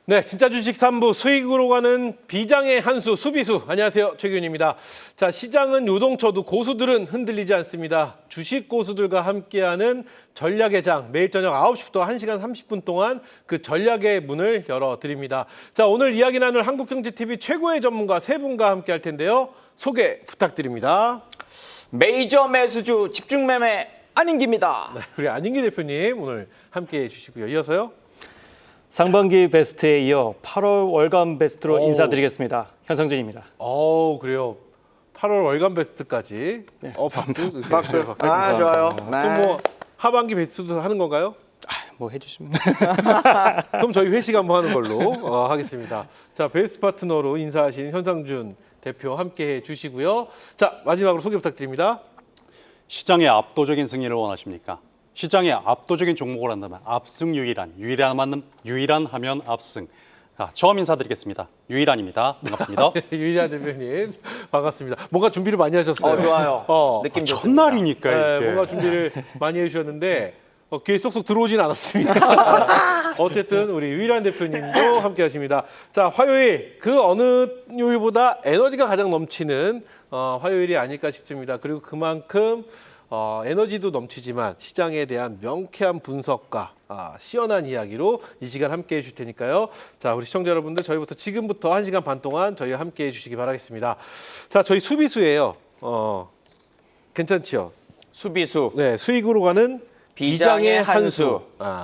네, 진짜 주식 3부 수익으로 가는 비장의 한수 수비수. 안녕하세요, 최규현입니다. 자, 시장은 요동쳐도 고수들은 흔들리지 않습니다. 주식 고수들과 함께하는 전략의 장, 매일 저녁 9시부터 1시간 30분 동안 그 전략의 문을 열어드립니다. 자, 오늘 이야기 나눌 한국경제TV 최고의 전문가 세 분과 함께 할 텐데요. 소개 부탁드립니다. 메이저 매수주 집중매매 안인기입니다. 네, 우리 안인기 대표님 오늘 함께 해주시고요. 이어서요. 상반기 베스트에 이어 8월 월간 베스트로 인사드리겠습니다. 현성준입니다. 그래요. 8월 월간 베스트까지. 네, 박수. 박수. 아, 좋아요. 또 뭐 하반기 베스트도 하는 건가요? 뭐 해주시면. 그럼 저희 회식 한번 하는 걸로 하겠습니다. 자, 베스트 파트너로 인사하신 현상준 대표 함께 해주시고요. 자, 마지막으로 소개 부탁드립니다. 시장의 압도적인 승리를 원하십니까? 시장의 압도적인 종목을 한다면 압승 유일한 하면 압승. 자, 처음 인사드리겠습니다. 유일한입니다. 반갑습니다. 유일한 대표님 반갑습니다. 뭔가 준비를 많이 하셨어요. 좋아요. 느낌 좋습니다. 첫날이니까 네, 이게. 뭔가 준비를 많이 해주셨는데 귀에 쏙쏙 들어오진 않았습니다. 어쨌든 우리 유일한 대표님도 함께 하십니다. 자, 화요일 그 어느 요일보다 에너지가 가장 넘치는 화요일이 아닐까 싶습니다. 그리고 그만큼 에너지도 넘치지만 시장에 대한 명쾌한 분석과 시원한 이야기로 이 시간 함께 해주실 테니까요. 자, 우리 시청자 여러분들 저희부터 지금부터 1시간 반 동안 저희와 함께 해주시기 바라겠습니다. 자, 저희 수비수예요. 괜찮지요? 수비수. 네, 수익으로 가는 비장의 한수.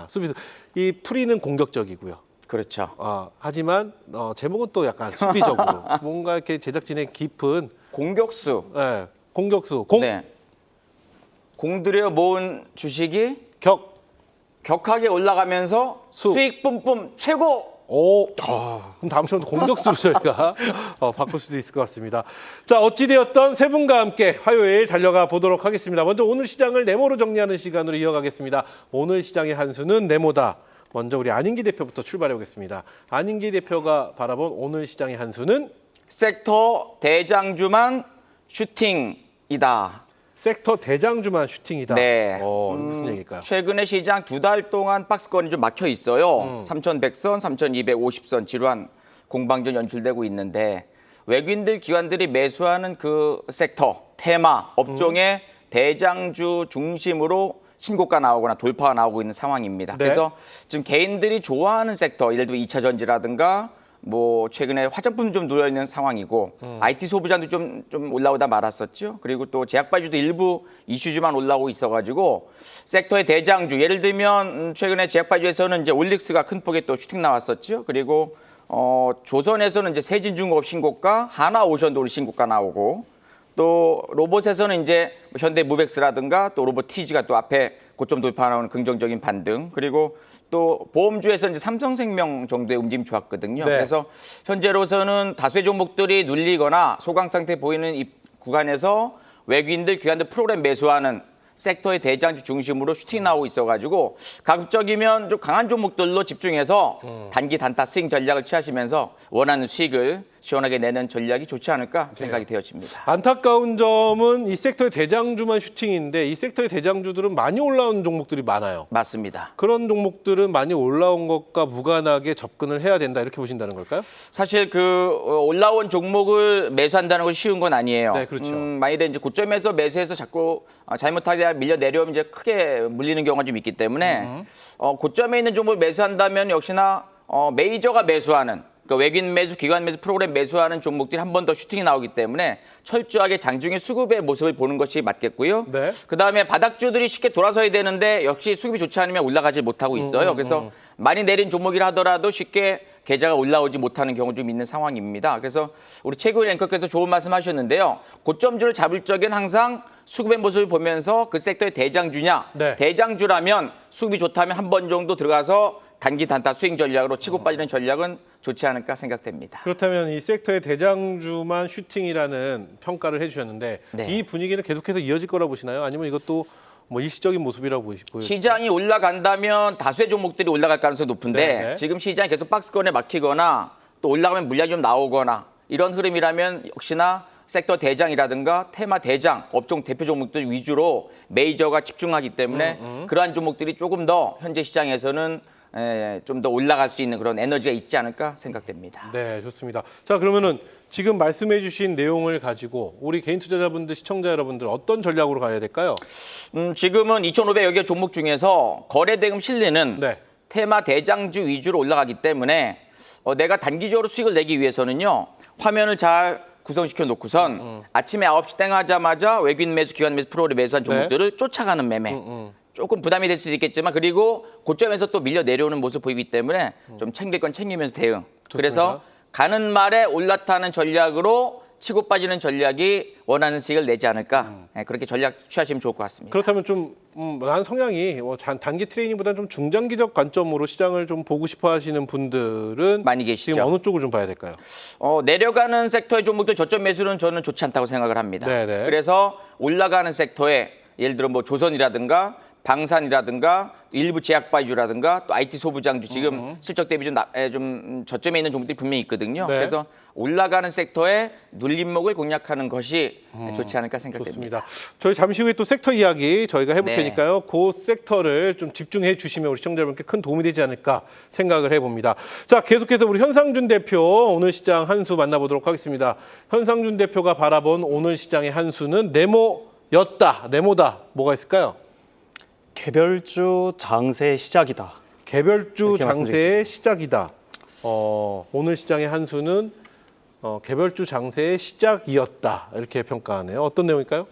수비수. 이 풀이는 공격적이고요. 그렇죠. 하지만 제목은 또 약간 수비적으로 뭔가 이렇게 제작진의 깊은 공격수. 네, 공격수. 네. 공들여 모은 주식이 격하게 올라가면서 수. 수익 뿜뿜 최고. 그럼 다음 시간도 공격수로 저희가 바꿀 수도 있을 것 같습니다. 자, 어찌되었던 세 분과 함께 화요일 달려가 보도록 하겠습니다. 먼저 오늘 시장을 네모로 정리하는 시간으로 이어가겠습니다. 오늘 시장의 한수는 네모다. 먼저 우리 안인기 대표부터 출발해 보겠습니다. 안인기 대표가 바라본 오늘 시장의 한수는 섹터 대장주만 슈팅이다. 섹터 대장주만 슈팅이다. 네. 무슨 얘기일까요? 최근에 시장 2달 동안 박스권이 좀 막혀 있어요. 3,100선, 3,250선 지루한 공방전 연출되고 있는데 외국인들 기관들이 매수하는 그 섹터, 테마, 업종의 대장주 중심으로 신고가 나오거나 돌파가 나오고 있는 상황입니다. 네. 그래서 지금 개인들이 좋아하는 섹터, 예를 들어 2차 전지라든가 뭐 최근에 화장품 좀 누려 있는 상황이고 IT 소비자도 좀 올라오다 말았었죠. 그리고 또 제약바이오도 일부 이슈주만 올라오고 있어가지고 섹터의 대장주 예를 들면 최근에 제약바이오에서는 이제 올릭스가 큰 폭의 또 슈팅 나왔었죠. 그리고 조선에서는 이제 세진중공업 신고가, 하나오션도 오늘 신고가 나오고 또 로봇에서는 이제 현대무벡스라든가 또 로봇티지가 또 앞에 고점 돌파 나오는 긍정적인 반등, 그리고 또 보험주에서 이제 삼성생명 정도의 움직임 좋았거든요. 네. 그래서 현재로서는 다수의 종목들이 눌리거나 소강 상태 보이는 이 구간에서 외국인들, 기관들 프로그램 매수하는 섹터의 대장주 중심으로 슈팅이 나오고 있어가지고 가급적이면 좀 강한 종목들로 집중해서 단기 단타 스윙 전략을 취하시면서 원하는 수익을 시원하게 내는 전략이 좋지 않을까 생각이 되어집니다. 안타까운 점은 이 섹터의 대장주만 슈팅인데 이 섹터의 대장주들은 많이 올라온 종목들이 많아요. 맞습니다. 그런 종목들은 많이 올라온 것과 무관하게 접근을 해야 된다 이렇게 보신다는 걸까요? 사실 그 올라온 종목을 매수한다는 것이 쉬운 건 아니에요. 네, 그렇죠. 만일에 이제 고점에서 매수해서 자꾸 잘못하게 밀려 내려오면 이제 크게 물리는 경우가 좀 있기 때문에 고점에 있는 종목을 매수한다면 역시나 메이저가 매수하는, 그러니까 외국인 매수, 기관 매수, 프로그램 매수하는 종목들이 한 번 더 슈팅이 나오기 때문에 철저하게 장중에 수급의 모습을 보는 것이 맞겠고요. 네. 그다음에 바닥주들이 쉽게 돌아서야 되는데 역시 수급이 좋지 않으면 올라가지 못하고 있어요. 그래서 많이 내린 종목이라 하더라도 쉽게 계좌가 올라오지 못하는 경우 좀 있는 상황입니다. 그래서 우리 최고위 앵커께서 좋은 말씀 하셨는데요. 고점주를 잡을 적엔 항상 수급의 모습을 보면서 그 섹터의 대장주냐, 네. 대장주라면 수급이 좋다면 한 번 정도 들어가서 단기 단타 스윙 전략으로 치고 빠지는 전략은 좋지 않을까 생각됩니다. 그렇다면 이 섹터의 대장주만 슈팅이라는 평가를 해주셨는데 네. 이 분위기는 계속해서 이어질 거라 보시나요? 아니면 이것도 뭐 일시적인 모습이라고 보여요? 시장이 올라간다면 다수의 종목들이 올라갈 가능성이 높은데 네. 지금 시장이 계속 박스권에 막히거나 또 올라가면 물량이 좀 나오거나 이런 흐름이라면 역시나 섹터 대장이라든가 테마 대장, 업종 대표 종목들 위주로 메이저가 집중하기 때문에 그러한 종목들이 조금 더 현재 시장에서는 좀 더 올라갈 수 있는 그런 에너지가 있지 않을까 생각됩니다. 네, 좋습니다. 자, 그러면은 지금 말씀해주신 내용을 가지고 우리 개인 투자자분들, 시청자 여러분들 어떤 전략으로 가야 될까요? 지금은 2,500여 개 종목 중에서 거래 대금 실리는 네. 테마 대장주 위주로 올라가기 때문에 내가 단기적으로 수익을 내기 위해서는요. 화면을 잘 구성시켜 놓고선 아침에 9시 땡 하자마자 외국인 매수, 기관 매수, 프로를 매수한 종목들을 쫓아가는 매매. 조금 부담이 될 수도 있겠지만 그리고 고점에서 또 밀려 내려오는 모습 보이기 때문에 좀 챙길 건 챙기면서 대응. 그래서 가는 말에 올라타는 전략으로 치고 빠지는 전략이 원하는 수익을 내지 않을까. 그렇게 전략 취하시면 좋을 것 같습니다. 그렇다면 좀 난 성향이 단기 트레이닝보다는 좀 중장기적 관점으로 시장을 좀 보고 싶어 하시는 분들은 많이 계시죠. 지금 어느 쪽을 좀 봐야 될까요? 내려가는 섹터의 종목들 저점 매수는 저는 좋지 않다고 생각을 합니다. 네네. 그래서 올라가는 섹터에 예를 들어 뭐 조선이라든가 방산이라든가 일부 제약바이주라든가 또 IT 소부장주 지금 실적 대비 좀 저점에 있는 종목들이 분명히 있거든요. 네. 그래서 올라가는 섹터에 눌림목을 공략하는 것이 좋지 않을까 생각됩니다. 좋습니다. 저희 잠시 후에 또 섹터 이야기 저희가 해볼 네. 테니까요. 그 섹터를 좀 집중해 주시면 우리 시청자 여러분께 큰 도움이 되지 않을까 생각을 해봅니다. 자, 계속해서 우리 현상준 대표 오늘 시장 한 수 만나보도록 하겠습니다. 현상준 대표가 바라본 오늘 시장의 한 수는 네모였다. 네모다. 뭐가 있을까요? 개별주 장세 시작이다. 개별주 이렇게 장세의 시작이다. 오늘 시장의 한 수는 개별주 장세의 시작이었다. 이렇게 평가하네요. 어떤 내용일까요?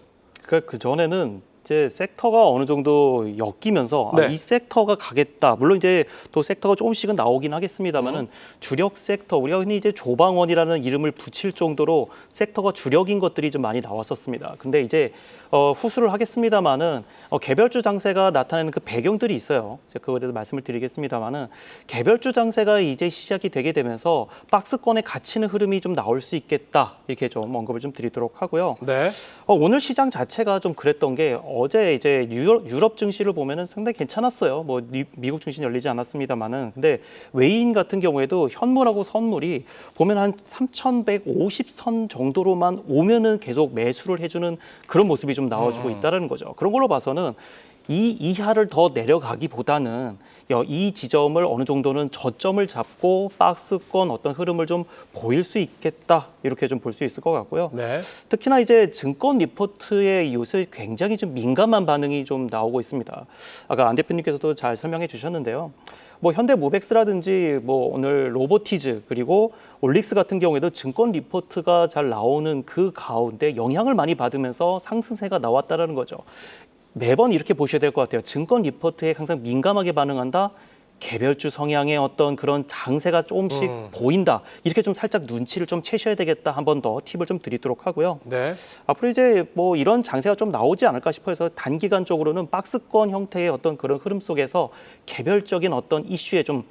그 전에는 이제 섹터가 어느 정도 엮이면서 네. 이 섹터가 가겠다. 물론 이제 또 섹터가 조금씩은 나오긴 하겠습니다만은 주력 섹터 우리가 흔히 이제 조방원이라는 이름을 붙일 정도로 섹터가 주력인 것들이 좀 많이 나왔었습니다. 근데 이제 후수를 하겠습니다만은 개별주 장세가 나타내는 그 배경들이 있어요. 제가 그거에 대해서 말씀을 드리겠습니다만은 개별주 장세가 이제 시작이 되게 되면서 박스권에 갇히는 흐름이 좀 나올 수 있겠다. 이렇게 좀 언급을 좀 드리도록 하고요. 네. 오늘 시장 자체가 좀 그랬던 게 어제 이제 유럽 증시를 보면은 상당히 괜찮았어요. 뭐 미국 증시는 열리지 않았습니다만은 근데 외인 같은 경우에도 현물하고 선물이 보면 한 3,150선 정도로만 오면은 계속 매수를 해주는 그런 모습이 좀 나와주고 있다는 거죠. 그런 걸로 봐서는 이 이하를 더 내려가기보다는 이 지점을 어느 정도는 저점을 잡고 박스권 어떤 흐름을 좀 보일 수 있겠다 이렇게 좀 볼 수 있을 것 같고요. 네. 특히나 이제 증권 리포트에 요새 굉장히 좀 민감한 반응이 좀 나오고 있습니다. 아까 안 대표님께서도 잘 설명해 주셨는데요. 뭐 현대모백스라든지 뭐 오늘 로보티즈 그리고 올릭스 같은 경우에도 증권 리포트가 잘 나오는 그 가운데 영향을 많이 받으면서 상승세가 나왔다라는 거죠. 매번 이렇게 보셔야 될 것 같아요. 증권 리포트에 항상 민감하게 반응한다. 개별주 성향의 어떤 그런 장세가 조금씩 보인다. 이렇게 좀 살짝 눈치를 좀 채셔야 되겠다. 한 번 더 팁을 좀 드리도록 하고요. 네. 앞으로 이제 뭐 이런 장세가 좀 나오지 않을까 싶어서 단기간적으로는 박스권 형태의 어떤 그런 흐름 속에서 개별적인 어떤 이슈에 좀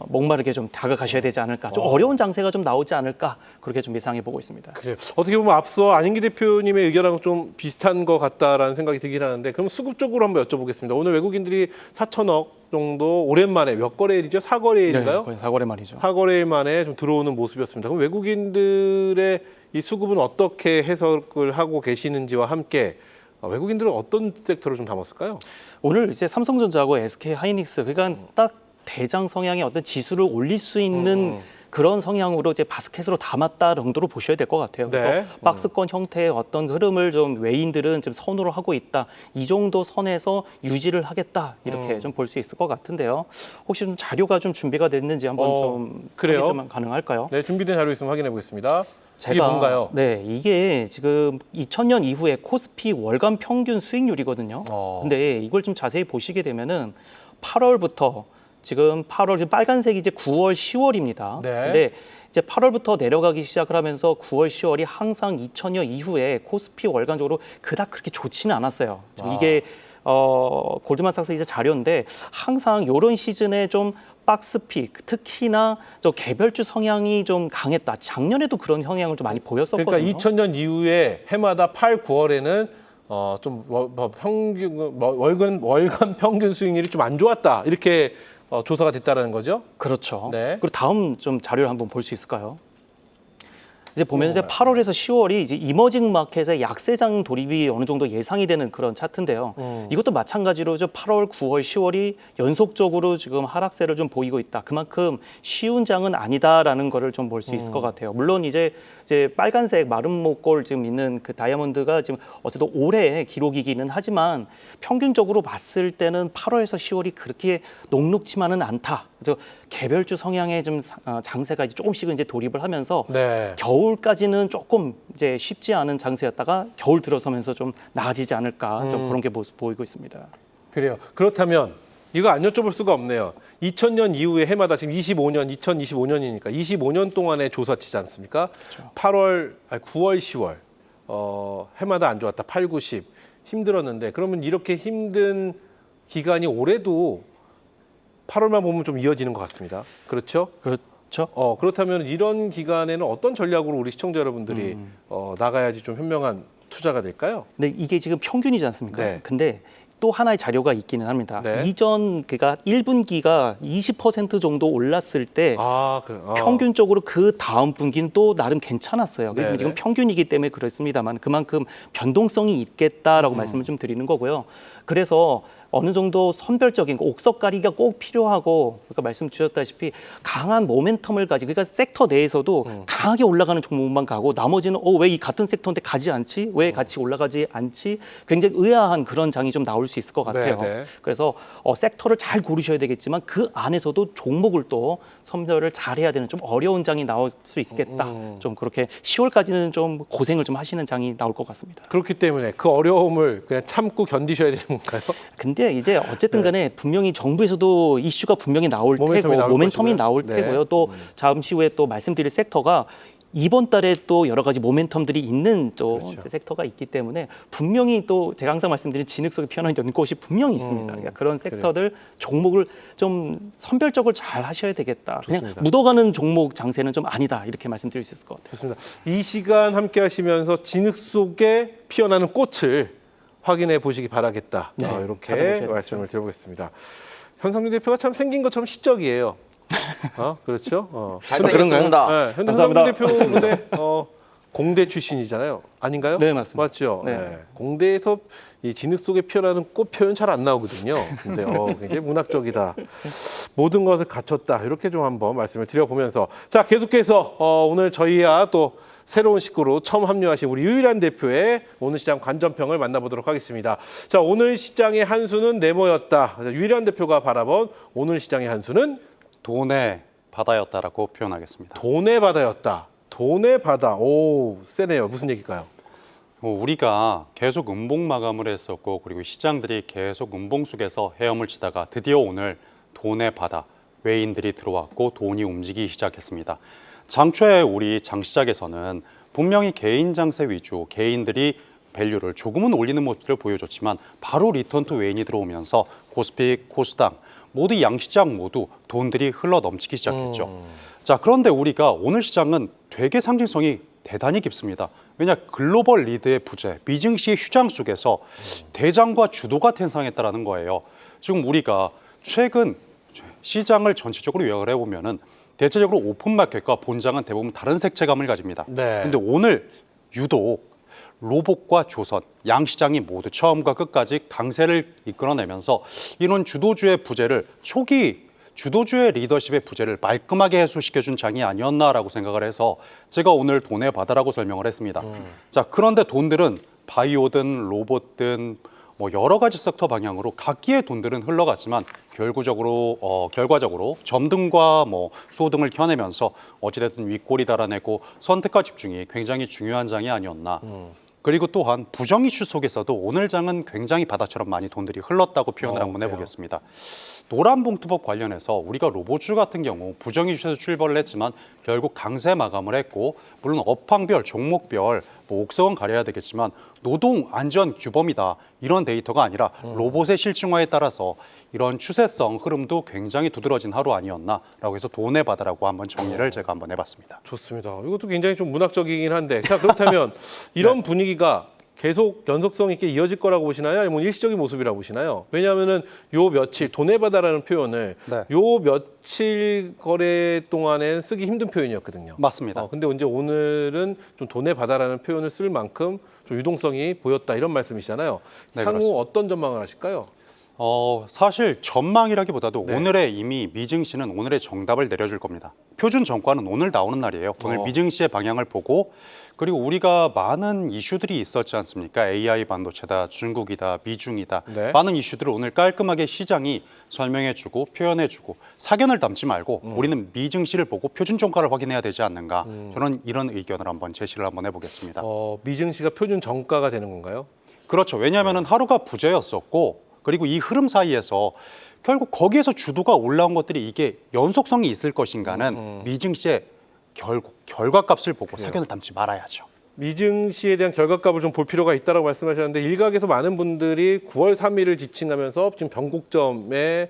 목마르게 좀 다가가셔야 되지 않을까. 좀 어려운 장세가 좀 나오지 않을까. 그렇게 좀 예상해 보고 있습니다. 그래요. 어떻게 보면 앞서 안인기 대표님의 의견하고 좀 비슷한 것 같다라는 생각이 들긴 하는데 그럼 수급 쪽으로 한번 여쭤보겠습니다. 오늘 외국인들이 4천억 정도 오랜만에 몇 거래일이죠? 4거래일인가요? 거의 4거래 말이죠. 4거래일 만에 좀 들어오는 모습이었습니다. 그럼 외국인들의 이 수급은 어떻게 해석을 하고 계시는지와 함께 외국인들은 어떤 섹터를 좀 담았을까요? 오늘 이제 삼성전자하고 SK 하이닉스 그러니까 딱 대장 성향의 어떤 지수를 올릴 수 있는 그런 성향으로 이제 바스켓으로 담았다 정도로 보셔야 될 것 같아요. 그래서 네. 박스권 형태의 어떤 흐름을 좀 외인들은 지금 선호를 하고 있다. 이 정도 선에서 유지를 하겠다. 이렇게 좀 볼 수 있을 것 같은데요. 혹시 좀 자료가 좀 준비가 됐는지 한번 좀 그래요? 확인 좀 가능할까요? 네, 준비된 자료 있으면 확인해 보겠습니다. 제가 이게 뭔가요? 네, 이게 지금 2000년 이후에 코스피 월간 평균 수익률이거든요. 근데 이걸 좀 자세히 보시게 되면은 8월부터 지금 8월 지금 빨간색이 이제 9월, 10월입니다. 네. 근데 이제 8월부터 내려가기 시작을 하면서 9월, 10월이 항상 2000년 이후에 코스피 월간적으로 그닥 그렇게 좋지는 않았어요. 지금 이게 골드만삭스 이제 자료인데 항상 이런 시즌에 좀 박스피 특히나 저 개별주 성향이 좀 강했다. 작년에도 그런 성향을 좀 많이 보였었거든요. 그러니까 2000년 이후에 해마다 8, 9월에는 좀 평균 월간 평균 수익률이 좀 안 좋았다. 이렇게 조사가 됐다라는 거죠. 그렇죠. 네. 그리고 다음 좀 자료를 한번 볼 수 있을까요? 이제 보면 이제 8월에서 10월이 이제 이머징 마켓의 약세장 돌입이 어느 정도 예상이 되는 그런 차트인데요. 이것도 마찬가지로 8월, 9월, 10월이 연속적으로 지금 하락세를 좀 보이고 있다. 그만큼 쉬운 장은 아니다라는 거를 좀 볼 수 있을 것 같아요. 물론 이제 빨간색 마름 목골 지금 있는 그 다이아몬드가 지금 어쨌든 올해 기록이기는 하지만 평균적으로 봤을 때는 8월에서 10월이 그렇게 녹록치만은 않다. 그래서 개별주 성향의 좀 장세가 이제 조금씩은 이제 돌입을 하면서 네. 겨울까지는 조금 이제 쉽지 않은 장세였다가 겨울 들어서면서 좀 나아지지 않을까 좀 그런 게 모습 보이고 있습니다. 그래요. 그렇다면 이거 안 여쭤볼 수가 없네요. 2000년 이후에 해마다 지금 2025년이니까 25년 동안의 조사치지 않습니까? 그렇죠. 9월, 10월 해마다 안 좋았다. 8, 9, 10 힘들었는데 그러면 이렇게 힘든 기간이 올해도 8월만 보면 좀 이어지는 것 같습니다. 그렇죠? 그렇죠. 그렇다면 이런 기간에는 어떤 전략으로 우리 시청자 여러분들이 나가야지 좀 현명한 투자가 될까요? 근데 이게 지금 평균이지 않습니까? 네. 근데 또 하나의 자료가 있기는 합니다. 네. 이전 그러니까 1분기가 20% 정도 올랐을 때 평균적으로 그 다음 분기는 또 나름 괜찮았어요. 네네. 지금 평균이기 때문에 그렇습니다만 그만큼 변동성이 있겠다라고 말씀을 좀 드리는 거고요. 그래서 어느 정도 선별적인 옥석가리가 꼭 필요하고 그러니까 말씀 주셨다시피 강한 모멘텀을 가지고 그러니까 섹터 내에서도 강하게 올라가는 종목만 가고 나머지는 왜 이 같은 섹터인데 가지 않지? 왜 같이 올라가지 않지? 굉장히 의아한 그런 장이 좀 나올 수 있을 것 같아요. 네네. 그래서 섹터를 잘 고르셔야 되겠지만 그 안에서도 종목을 또 선별을 잘 해야 되는 좀 어려운 장이 나올 수 있겠다. 좀 그렇게 10월까지는 좀 고생을 좀 하시는 장이 나올 것 같습니다. 그렇기 때문에 그 어려움을 그냥 참고 견디셔야 되는 건가요? 근데 이제 어쨌든 간에 분명히 정부에서도 이슈가 분명히 나올 모멘텀이 테고 나올 모멘텀이 것이고요. 나올 네. 테고요. 또 잠시 후에 또 말씀드릴 섹터가 이번 달에 또 여러 가지 모멘텀들이 있는 또 그렇죠. 섹터가 있기 때문에 분명히 또 제가 항상 말씀드린 진흙 속에 피어나는 연꽃이 분명히 있습니다. 그러니까 그런 섹터들 종목을 좀 선별적으로 잘 하셔야 되겠다. 그냥 좋습니다. 묻어가는 종목 장세는 좀 아니다 이렇게 말씀드릴 수 있을 것 같아요. 좋습니다. 이 시간 함께 하시면서 진흙 속에 피어나는 꽃을 확인해 보시기 바라겠다. 네, 이렇게 찾아보셔야겠죠. 말씀을 드려보겠습니다. 현상준 대표가 참 생긴 것처럼 시적이에요. 그렇죠? 잘생겼습니다. 네, 현상준 감사합니다. 대표 근데 공대 출신이잖아요. 아닌가요? 네, 맞습니다. 맞죠? 네. 네. 공대에서 이 진흙 속에 피어나는 꽃 표현 잘 안 나오거든요. 근데 굉장히 문학적이다. 모든 것을 갖췄다. 이렇게 좀 한번 말씀을 드려보면서 자 계속해서 오늘 저희와 또 새로운 식구로 처음 합류하신 우리 유일한 대표의 오늘 시장 관전평을 만나보도록 하겠습니다. 자, 오늘 시장의 한 수는 네모였다. 유일한 대표가 바라본 오늘 시장의 한 수는 돈의 바다였다라고 표현하겠습니다. 돈의 바다였다. 돈의 바다. 오, 세네요. 무슨 얘기일까요? 우리가 계속 음봉 마감을 했었고 그리고 시장들이 계속 음봉 속에서 헤엄을 치다가 드디어 오늘 돈의 바다, 외인들이 들어왔고 돈이 움직이기 시작했습니다. 장초에 우리 장시장에서는 분명히 개인 장세 위주, 개인들이 밸류를 조금은 올리는 모습을 보여줬지만 바로 리턴 투 외인이 들어오면서 코스피, 코스닥 모두 양시장 모두 돈들이 흘러 넘치기 시작했죠. 자, 그런데 우리가 오늘 시장은 되게 상징성이 대단히 깊습니다. 왜냐 글로벌 리드의 부재, 미증시의 휴장 속에서 대장과 주도가 탄생했다라는 거예요. 지금 우리가 최근 시장을 전체적으로 요약을 해보면은 대체적으로 오픈마켓과 본장은 대부분 다른 색채감을 가집니다. 네. 근데 오늘 유독 로봇과 조선, 양시장이 모두 처음과 끝까지 강세를 이끌어내면서 이런 주도주의 부재를 초기 주도주의 리더십의 부재를 말끔하게 해소시켜준 장이 아니었나라고 생각을 해서 제가 오늘 돈의 바다라고 설명을 했습니다. 자, 그런데 돈들은 바이오든 로봇든 뭐 여러 가지 섹터 방향으로 각기의 돈들은 흘러갔지만 결과적으로 점등과 뭐 소등을 켜내면서 어찌됐든 윗골이 달아내고 선택과 집중이 굉장히 중요한 장이 아니었나. 그리고 또한 부정 이슈 속에서도 오늘 장은 굉장히 바다처럼 많이 돈들이 흘렀다고 표현을 한번 해보겠습니다. 노란봉투법 관련해서 우리가 로봇주 같은 경우 부정 이슈에서 출발을 했지만 결국 강세 마감을 했고 물론 업황별, 종목별 뭐 옥석은 가려야 되겠지만 노동 안전 규범이다 이런 데이터가 아니라 로봇의 실증화에 따라서 이런 추세성 흐름도 굉장히 두드러진 하루 아니었나라고 해서 돈의 바다라고 한번 정리를 제가 한번 해봤습니다. 좋습니다. 이것도 굉장히 좀 문학적이긴 한데 자 그렇다면 이런 분위기가 계속 연속성 있게 이어질 거라고 보시나요? 아니면 일시적인 모습이라고 보시나요? 왜냐하면은 요 며칠 돈에 받아라는 표현을 네. 요 며칠 거래 동안엔 쓰기 힘든 표현이었거든요. 맞습니다. 근데 이제 오늘은 좀 돈에 받아라는 표현을 쓸 만큼 좀 유동성이 보였다 이런 말씀이시잖아요. 네, 향후 그렇습니다. 어떤 전망을 하실까요? 사실 전망이라기보다도 네. 오늘에 이미 미증시는 오늘의 정답을 내려줄 겁니다. 표준 정가는 오늘 나오는 날이에요. 오늘 미증시의 방향을 보고 그리고 우리가 많은 이슈들이 있었지 않습니까? AI 반도체다, 중국이다, 미중이다. 네. 많은 이슈들을 오늘 깔끔하게 시장이 설명해주고 표현해주고 사견을 담지 말고 우리는 미증시를 보고 표준 정가를 확인해야 되지 않는가. 저는 이런 의견을 한번 제시를 한번 해보겠습니다. 미증시가 표준 정가가 되는 건가요? 그렇죠. 왜냐하면 하루가 부재였었고 그리고 이 흐름 사이에서 결국 거기에서 주도가 올라온 것들이 이게 연속성이 있을 것인가는 미증시의 결국 결과값을 보고 사견을 담지 말아야죠. 미증시에 대한 결과값을 좀 볼 필요가 있다고 말씀하셨는데 일각에서 많은 분들이 9월 3일을 지칭하면서 지금 변곡점에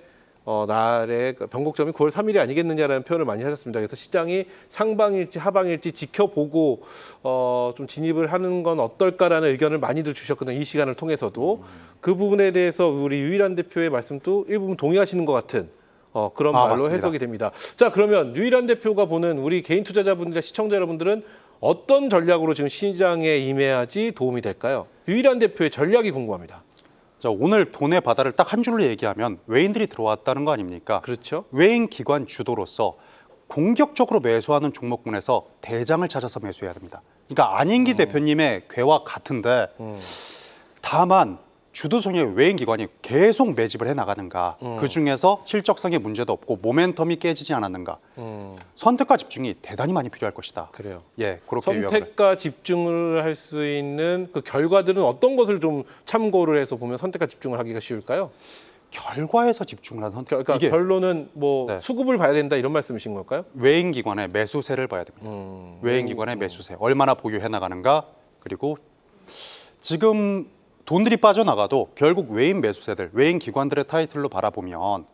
날에 변곡점이 9월 3일이 아니겠느냐라는 표현을 많이 하셨습니다. 그래서 시장이 상방일지 하방일지 지켜보고 좀 진입을 하는 건 어떨까라는 의견을 많이들 주셨거든요. 이 시간을 통해서도 그 부분에 대해서 우리 유일한 대표의 말씀도 일부분 동의하시는 것 같은 그런 말로 맞습니다. 해석이 됩니다. 자, 그러면 유일한 대표가 보는 우리 개인 투자자분들이나 시청자 여러분들은 어떤 전략으로 지금 시장에 임해야지 도움이 될까요? 유일한 대표의 전략이 궁금합니다. 자, 오늘 돈의 바다를 딱 한 줄로 얘기하면 외인들이 들어왔다는 거 아닙니까? 그렇죠. 외인 기관 주도로서 공격적으로 매수하는 종목군에서 대장을 찾아서 매수해야 됩니다. 그러니까 안인기 대표님의 괴와 같은데 다만 주도성의 외인 기관이 계속 매집을 해 나가는가, 그 중에서 실적상의 문제도 없고 모멘텀이 깨지지 않았는가, 선택과 집중이 대단히 많이 필요할 것이다. 그래요. 예, 그렇게 요약을. 선택과 집중을 할 수 있는 그 결과들은 어떤 것을 좀 참고를 해서 보면 선택과 집중을 하기가 쉬울까요? 결과에서 집중을 하는 선택. 그러니까 이게 결론은 뭐 네. 수급을 봐야 된다 이런 말씀이신 걸까요? 외인 기관의 매수세를 봐야 됩니다. 외인 기관의 매수세 얼마나 보유해 나가는가, 그리고 지금 돈들이 빠져나가도 결국 외인 매수세들, 외인 기관들의 타이틀로 바라보면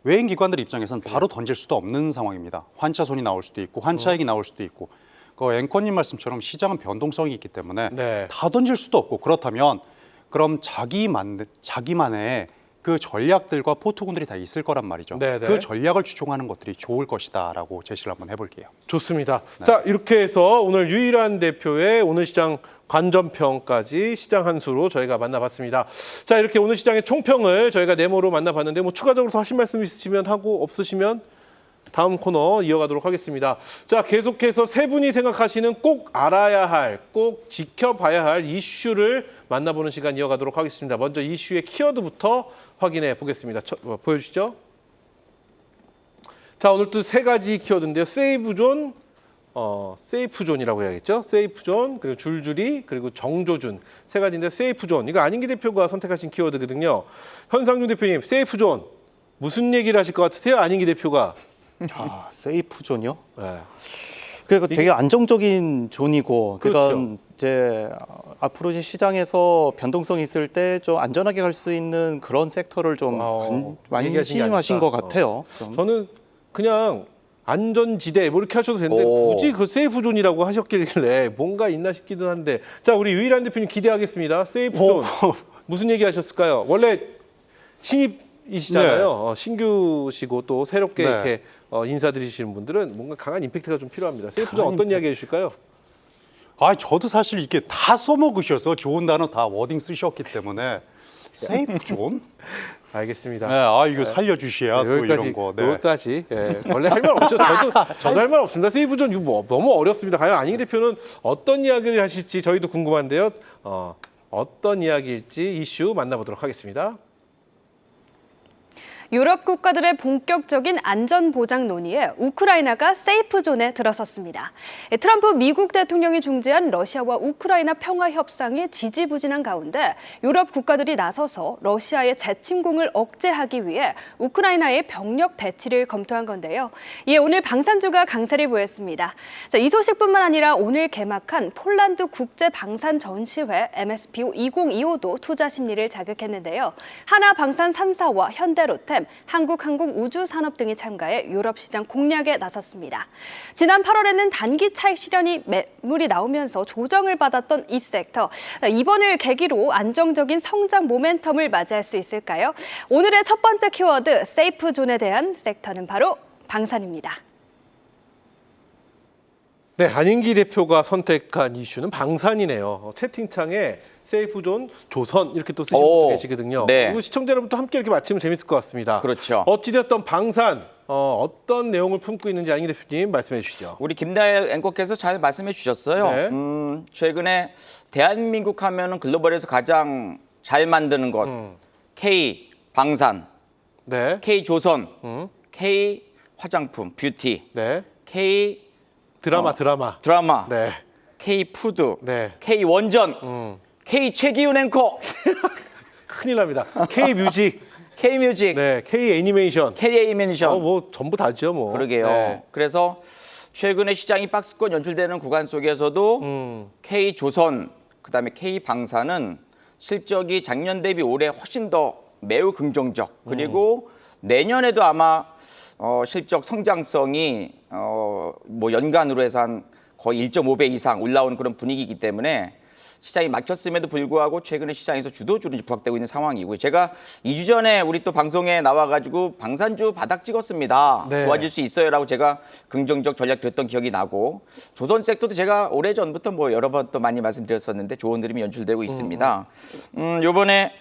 외인 기관들 입장에서는 바로 던질 수도 없는 상황입니다. 환차손이 나올 수도 있고 환차액이 나올 수도 있고 그 앵커님 말씀처럼 시장은 변동성이 있기 때문에 네. 다 던질 수도 없고 그렇다면 그럼 자기만의 그 전략들과 포트군들이 다 있을 거란 말이죠. 네네. 그 전략을 추종하는 것들이 좋을 것이다라고 제시를 한번 해볼게요. 좋습니다. 자, 이렇게 해서 오늘 유일한 대표의 오늘 시장 관전평까지 시장 한 수로 저희가 만나봤습니다. 자, 이렇게 오늘 시장의 총평을 저희가 네모로 만나봤는데 뭐 추가적으로 더 하실 말씀 있으시면 하고 없으시면 다음 코너 이어가도록 하겠습니다. 자, 계속해서 세 분이 생각하시는 꼭 알아야 할, 꼭 지켜봐야 할 이슈를 만나보는 시간 이어가도록 하겠습니다. 먼저 이슈의 키워드부터 확인해 보겠습니다. 보여주시죠. 자, 오늘 또 세 가지 키워드인데요. 세이브존, 세이프존이라고 해야겠죠. 세이프존, 그리고 줄줄이, 그리고 정조준 세 가지인데 세이프존 이거 안인기 대표가 선택하신 키워드거든요. 현상준 대표님, 세이프존 무슨 얘기를 하실 것 같으세요? 안인기 대표가. 세이프 존이요? 네. 그러니까 되게 안정적인 존이고, 그렇죠. 그러니까 이제 앞으로 이제 시장에서 변동성이 있을 때 좀 안전하게 갈 수 있는 그런 섹터를 좀 많이 얘기하신 게 신임하신 아닐까. 것 같아요. 좀. 저는 그냥 안전지대 뭐 이렇게 하셔도 되는데 오. 굳이 그 세이프존이라고 하셨길래 뭔가 있나 싶기도 한데 자, 우리 유일한 대표님 기대하겠습니다. 세이프존 무슨 얘기 하셨을까요? 원래 신입이시잖아요. 신규시고 또 새롭게 네. 이렇게 인사드리시는 분들은 뭔가 강한 임팩트가 좀 필요합니다. 세이프존 강한 어떤 이야기 해주실까요? 저도 사실 이게 다 써먹으셔서 좋은 단어 다 워딩 쓰셨기 때문에 세이프 존? 알겠습니다. 네, 이거 살려주셔야 또 여기까지, 이런 거. 네. 여기까지. 예, 원래 할 말 없죠. 저도 할 말 없습니다. 세이브존 이거 뭐 너무 어렵습니다. 과연 안인기 대표는 어떤 이야기를 하실지 저희도 궁금한데요. 어떤 이야기일지 이슈 만나보도록 하겠습니다. 유럽 국가들의 본격적인 안전보장 논의에 우크라이나가 세이프존에 들어섰습니다. 트럼프 미국 대통령이 중재한 러시아와 우크라이나 평화 협상이 지지부진한 가운데 유럽 국가들이 나서서 러시아의 재침공을 억제하기 위해 우크라이나의 병력 배치를 검토한 건데요. 이에 오늘 방산주가 강세를 보였습니다. 자, 이 소식뿐만 아니라 오늘 개막한 폴란드 국제방산 전시회 MSPO 2025도 투자 심리를 자극했는데요. 하나방산 3사와 현대로테, 시스템, 한국우주산업 등이 참가해 유럽 시장 공략에 나섰습니다. 지난 8월에는 단기 차익 실현이 매물이 나오면서 조정을 받았던 이 섹터. 이번을 계기로 안정적인 성장 모멘텀을 맞이할 수 있을까요? 오늘의 첫 번째 키워드, 세이프존에 대한 섹터는 바로 방산입니다. 네, 안인기 대표가 선택한 이슈는 방산이네요. 채팅창에 세이프존, 조선 이렇게 또 쓰시는 분도 계시거든요. 네. 그리고 시청자 여러분 또 함께 이렇게 맞히면 재밌을 것 같습니다. 그렇죠. 어찌됐든 방산, 어떤 내용을 품고 있는지 안인기 대표님 말씀해 주시죠. 우리 김다일 앵커께서 잘 말씀해 주셨어요. 네. 최근에 대한민국 하면은 글로벌에서 가장 잘 만드는 것, K 방산, 네. K 조선, K 화장품, 뷰티, 네. K 드라마. 드라마, 네. K 푸드, 네. K 원전, K 최기훈 앵커, 큰일 납니다. K 뮤직, K 뮤직, 네. K 애니메이션. K 애니메이션. 뭐 전부 다죠, 뭐. 그러게요. 네. 그래서 최근에 시장이 박스권 연출되는 구간 속에서도 K 조선, 그다음에 K 방산은 실적이 작년 대비 올해 훨씬 더 매우 긍정적. 그리고 내년에도 아마 실적 성장성이 뭐 연간으로 해서 한 거의 1.5배 이상 올라오는 그런 분위기이기 때문에 시장이 막혔음에도 불구하고 최근에 시장에서 주도주로 부각되고 있는 상황이고요. 제가 2주 전에 우리 또 방송에 나와가지고 방산주 바닥 찍었습니다. 네. 좋아질 수 있어요라고 제가 긍정적 전략 드렸던 기억이 나고 조선 섹터도 제가 오래전부터 뭐 여러 번 또 많이 말씀드렸었는데 좋은 흐름이 연출되고 있습니다. 요번에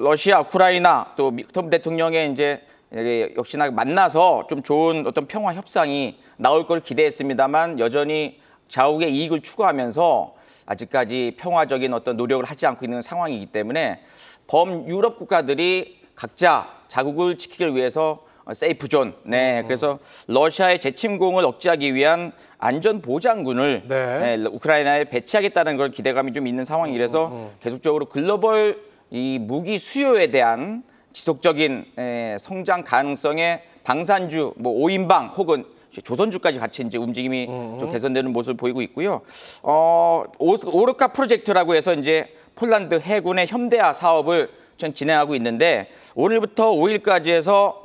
러시아, 우크라이나 또 트럼프 대통령의 이제 역시나 만나서 좀 좋은 어떤 평화 협상이 나올 걸 기대했습니다만 여전히 자국의 이익을 추구하면서 아직까지 평화적인 어떤 노력을 하지 않고 있는 상황이기 때문에 범유럽 국가들이 각자 자국을 지키기 위해서 세이프존, 네, 그래서 러시아의 재침공을 억제하기 위한 안전 보장군을 네. 우크라이나에 배치하겠다는 그런 기대감이 좀 있는 상황이라서 계속적으로 글로벌 이 무기 수요에 대한 지속적인 성장 가능성의 방산주, 뭐 5인방 혹은 조선주까지 같이 이제 움직임이 좀 개선되는 모습을 보이고 있고요. 오르카 프로젝트라고 해서 이제 폴란드 해군의 현대화 사업을 전 진행하고 있는데 오늘부터 5일까지 해서